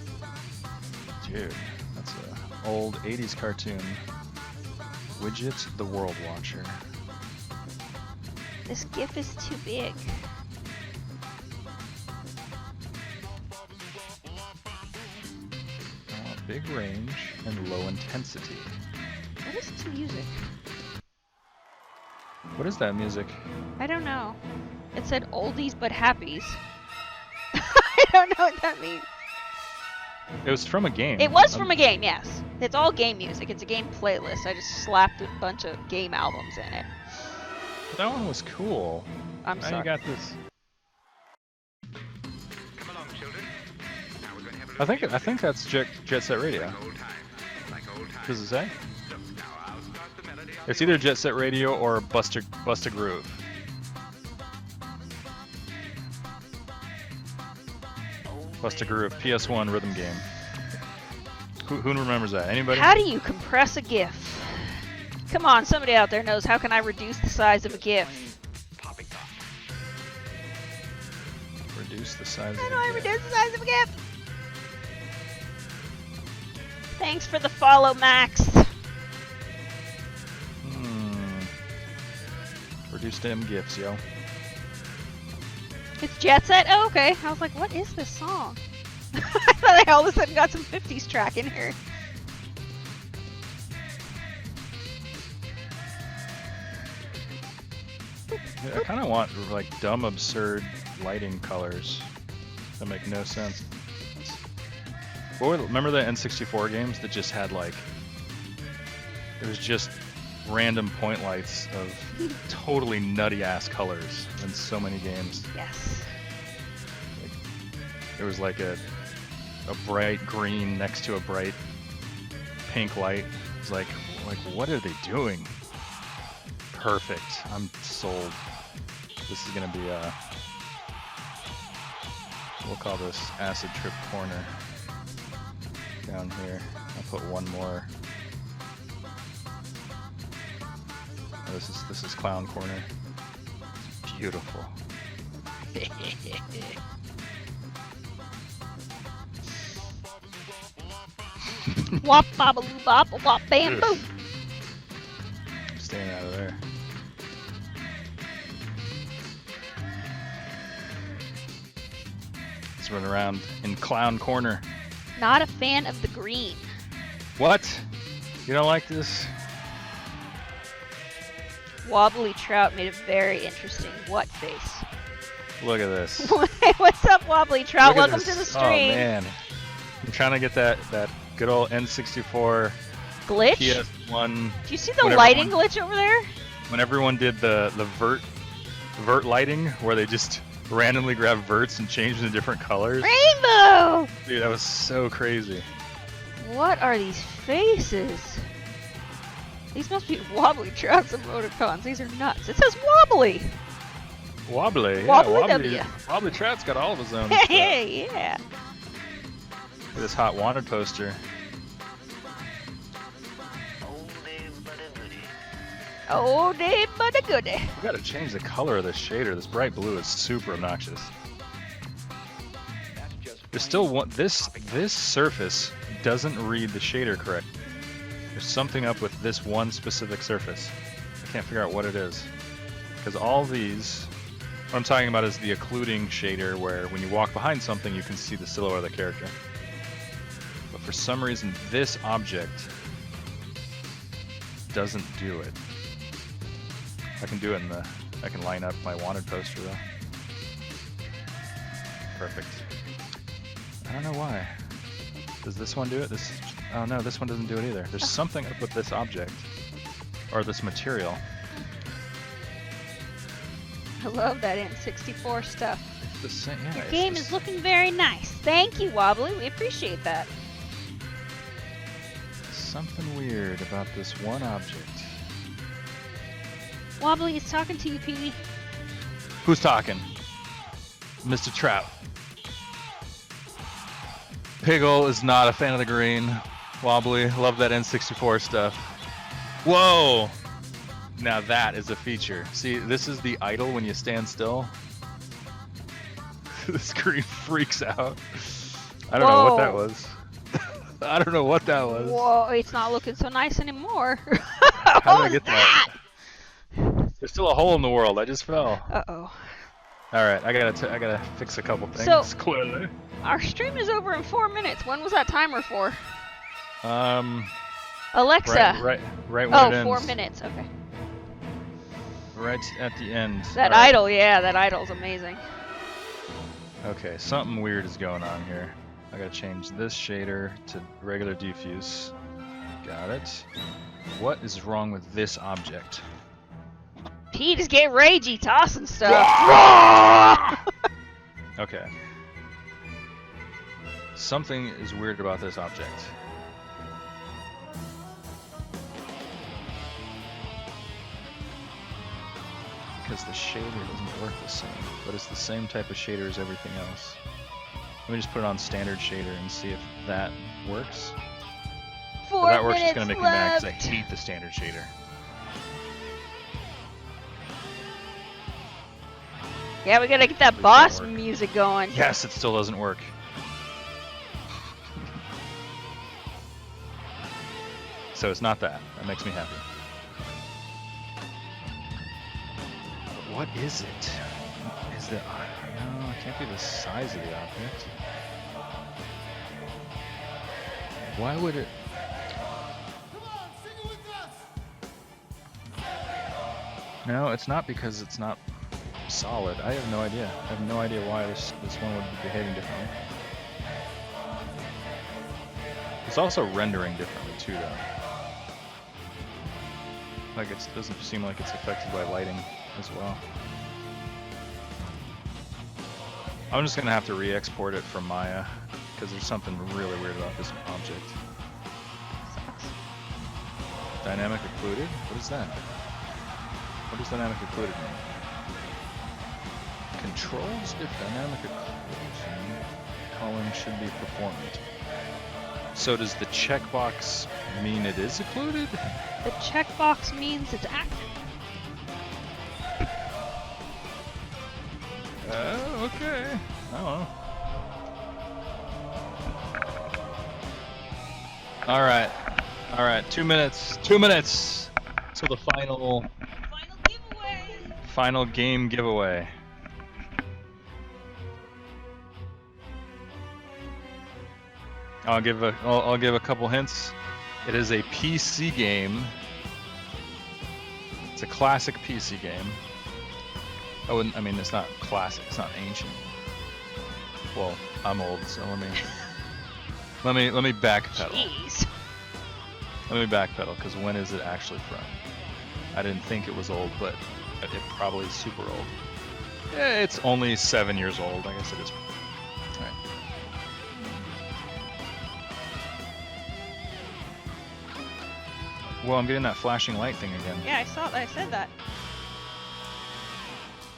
Dude, that's an old 80s cartoon. Widget the World Watcher. This GIF is too big. Big range and low intensity. What is this music? What is that music? I don't know. It said oldies but happies. I don't know what that means. It was from a game. It was from a game, yes. It's all game music. It's a game playlist. I just slapped a bunch of game albums in it. That one was cool. I'm Now sorry. you got this. I think that's Jet Set Radio. Does it say? It's either Jet Set Radio or Busta Groove. Busta Groove, PS1 rhythm game. Who remembers that? Anybody? How do you compress a GIF? Come on, somebody out there knows how can I reduce the size of a GIF? Reduce the size How of do I the GIF. reduce the size of a GIF? Thanks for the follow, Max. Reduce them GIFs, yo. It's Jet Set? Oh, okay. I was like, what is this song? I thought I all of a sudden got some 50s track in here. Yeah, I kind of want like dumb, absurd lighting colors that make no sense. Remember the N64 games that just had like, there was just random point lights of totally nutty ass colors in so many games. Yes. Like, there was like a bright green next to a bright pink light. It's like what are they doing? Perfect. I'm sold. This is gonna be we'll call this Acid Trip Corner down here. I'll put one more. Oh, this is Clown Corner. Beautiful. Wop babaloo bop wop bam boom. Staying out of there. Let's run around in Clown Corner. Not a fan of the green. What? You don't like this? Wobbly Trout made a very interesting what face. Look at this. What's up, Wobbly Trout? Look at Welcome to the this. stream. Oh man, I'm trying to get that good old N64 Glitch? PS1. Do you see the when lighting everyone- glitch over there? When everyone did the vert lighting, where they just randomly grab verts and change them to different colors. Rainbow! Dude, that was so crazy. What are these faces? These must be Wobbly Trouts emoticons. These are nuts. It says Wobbly. Wobbly, Wobbly yeah, W. Wobbly Trout's got all of his own stuff. Hey, yeah. Look at this hot wanted poster. Oh, day but a goodie. We gotta change the color of this shader. This bright blue is super obnoxious. There's still one. This surface doesn't read the shader correct. There's something up with this one specific surface. I can't figure out what it is. Because all these, what I'm talking about is the occluding shader, where when you walk behind something, you can see the silhouette of the character. But for some reason, this object doesn't do it. I can do it I can line up my wanted poster though. Perfect. I don't know why. Does this one do it? Oh no, this one doesn't do it either. There's something up with this object. Or this material. I love that N64 stuff. It's the same, yeah, Your it's game this- is looking very nice. Thank you, Wobbly. We appreciate that. something weird about this one object. Wobbly is talking to you, Petey. Who's talking? Mr. Trout. Piggle is not a fan of the green. Wobbly, love that N64 stuff. Whoa! Now that is a feature. See, this is the idle when you stand still. The screen freaks out. I don't know what that Whoa. was. I don't know what that was. Whoa, it's not looking so nice anymore. How did I What get was that? There's still a hole in the world. I just fell. Uh-oh. All right, I gotta fix a couple things. So- Clearly. Our stream is over in 4 minutes. When was that timer for? Right Alexa. when Oh, it ends. 4 minutes. Okay. Right at the end. That All right. idol, yeah, that idol's amazing. Okay, something weird is going on here. I gotta change this shader to regular diffuse. Got it. What is wrong with this object? Pete is getting ragey, tossing stuff. Okay. Something is weird about this object. Because the shader doesn't work the same, but it's the same type of shader as everything else. Let me just put it on standard shader and see if that works. If 4 that works, it's minutes gonna make me mad because I left. hate the standard shader. Yeah, we gotta get that Please boss don't work. music going. Yes, it still doesn't work. So it's not that. That makes me happy. But what is it? Is it? No, it can't be the size of the object. Why would it? No, it's not because it's not solid. I have no idea. I have no idea why this one would be behaving differently. It's also rendering differently too, though. Like it doesn't seem like it's affected by lighting as well. I'm just gonna have to re-export it from Maya because there's something really weird about this object. Sucks. Dynamic occluded? What is that? What does dynamic occluded mean? Controls if dynamic occlusion column should be performed. So does the checkbox mean it is included? The checkbox means it's active. Okay. I don't know. All right. 2 minutes. 2 minutes till the final giveaway. final game giveaway. I'll give a couple hints. It is a PC game. It's a classic PC game. I mean, it's not classic. It's not ancient. Well, I'm old, so let me backpedal. Jeez. Let me backpedal, because when is it actually from? I didn't think it was old, but it probably is super old. Yeah, it's only 7 years old. I guess it is. All right. Well, I'm getting that flashing light thing again. Yeah, I saw. I said that.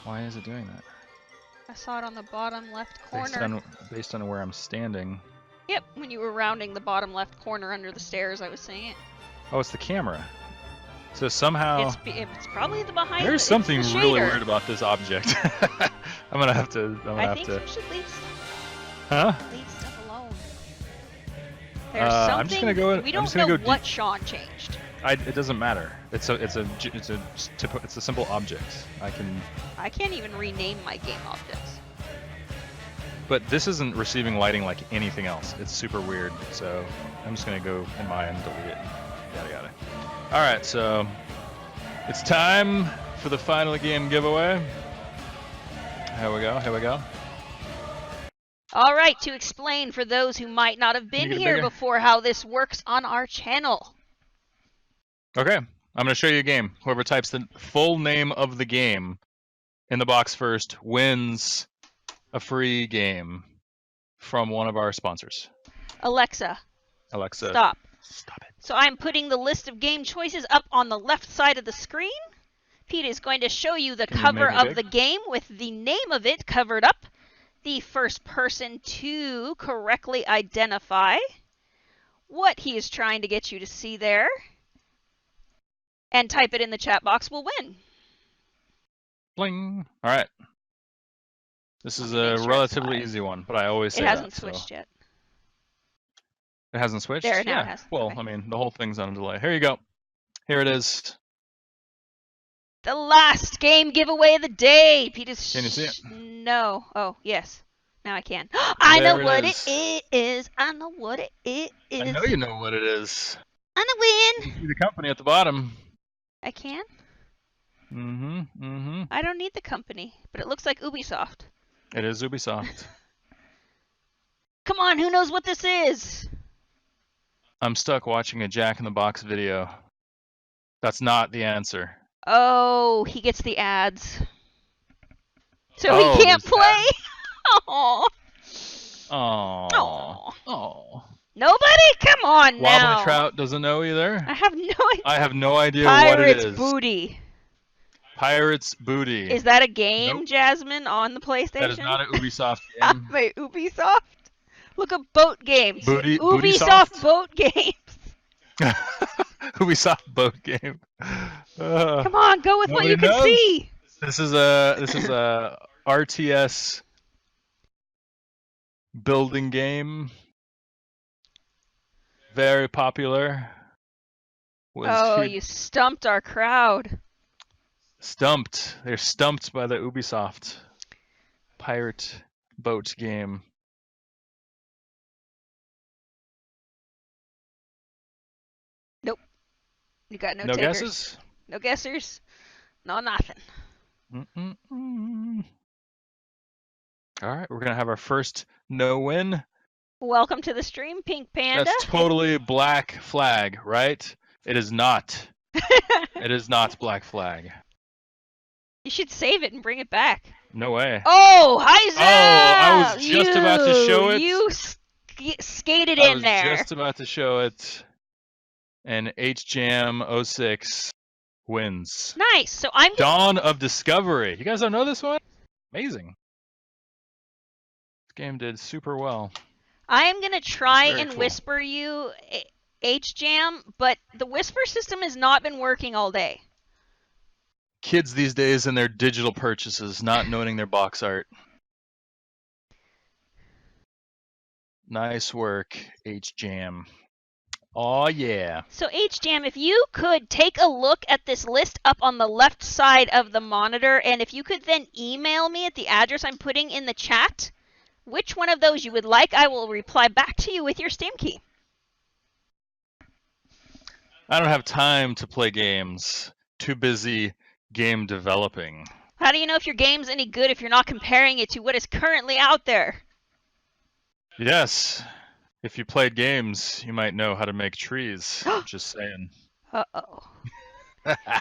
Why is it doing that? I saw it on the bottom left corner. Based on where I'm standing. Yep, when you were rounding the bottom left corner under the stairs, I was seeing it. Oh, it's the camera. So somehow It's probably the behind. there's it's something the really shader. weird about this object. I'm gonna have to. I think you should leave Huh? stuff alone. There's something. I'm just gonna go. We don't know what Sean changed. It doesn't matter. It's a simple object. I can't even rename my game objects. But this isn't receiving lighting like anything else. It's super weird. So I'm just gonna go in mine and delete it. Yada yada. All right, so it's time for the final game giveaway. Here we go. All right, to explain for those who might not have been get it here bigger? before how this works on our channel. Okay, I'm gonna show you a game. Whoever types the full name of the game in the box first wins a free game from one of our sponsors. Alexa, Stop it. So I'm putting the list of game choices up on the left side of the screen. Pete is going to show you the Can you cover make it of big? the game with the name of it covered up. The first person to correctly identify what he is trying to get you to see there and type it in the chat box will win. Bling. All right. This is Let me a make sure it's relatively live. easy one, but I always say It hasn't that, so- switched yet. It hasn't switched? There, now yeah. it has. Well, Okay. I mean, the whole thing's on a delay. Here you go. Here it is. The last game giveaway of the day. Pete is. Can you see it? No. Oh, yes. Now I can. I There know it what is. it is. I know what it is. I know you know what it is. I'm You win. see the company at the bottom. I can. Mm-hmm. I don't need the company, but it looks like Ubisoft. It is Ubisoft. Come on, who knows what this is? I'm stuck watching a Jack in the Box video. That's not the answer. Oh, he gets the ads. So Oh, he can't there's play? Aw. Oh. Aw. Oh. Nobody? Come on now. Wobbly Trout doesn't know either. I have no idea. I have no idea what it Pirates is. Booty. Pirates Booty. Is that a game, Nope. Jasmine, on the PlayStation? That is not an Ubisoft game. Wait, Ubisoft? Look up boat games. Booty Ubisoft Soft? boat games. Ubisoft boat game. Come on, go with what Nobody you can knows? see. This is a RTS building game. Very popular. Was Oh, huge- you stumped our crowd. Stumped. They're stumped by the Ubisoft pirate boat game. You got no No takers. guesses? No guessers. No nothing. Mm-mm-mm. All right, we're gonna have our first no win. Welcome to the stream, Pink Panda. That's totally Black Flag, right? It is not. It is not Black Flag. You should save it and bring it back. No way. Oh, Heiza! I was just about to show it. You skated I in was there. just about to show it. And HJam 06 wins. Nice. So I'm Dawn of Discovery. You guys don't know this one? Amazing. This game did super well. I am gonna try very and cool. whisper you H-Jam, but the whisper system has not been working all day. Kids these days and their digital purchases, not knowing their box art. Nice work, H-Jam. Oh yeah. So H-Jam, if you could take a look at this list up on the left side of the monitor, and if you could then email me at the address I'm putting in the chat, which one of those you would like, I will reply back to you with your Steam key. I don't have time to play games. Too busy game developing. How do you know if your game's any good if you're not comparing it to what is currently out there? Yes. If you played games, you might know how to make trees. Just saying. Uh-oh.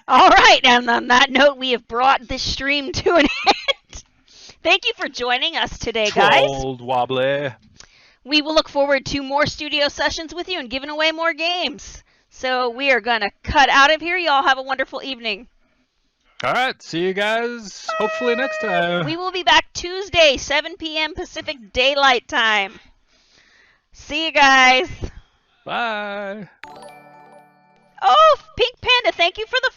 All right, and on that note, we have brought this stream to an end. Thank you for joining us today, guys. Trolled wobbly. We will look forward to more studio sessions with you and giving away more games. So we are going to cut out of here. Y'all have a wonderful evening. All right. See you guys hopefully next time. We will be back Tuesday, 7 p.m. Pacific Daylight Time. See you guys. Bye. Oh, Pink Panda, thank you for the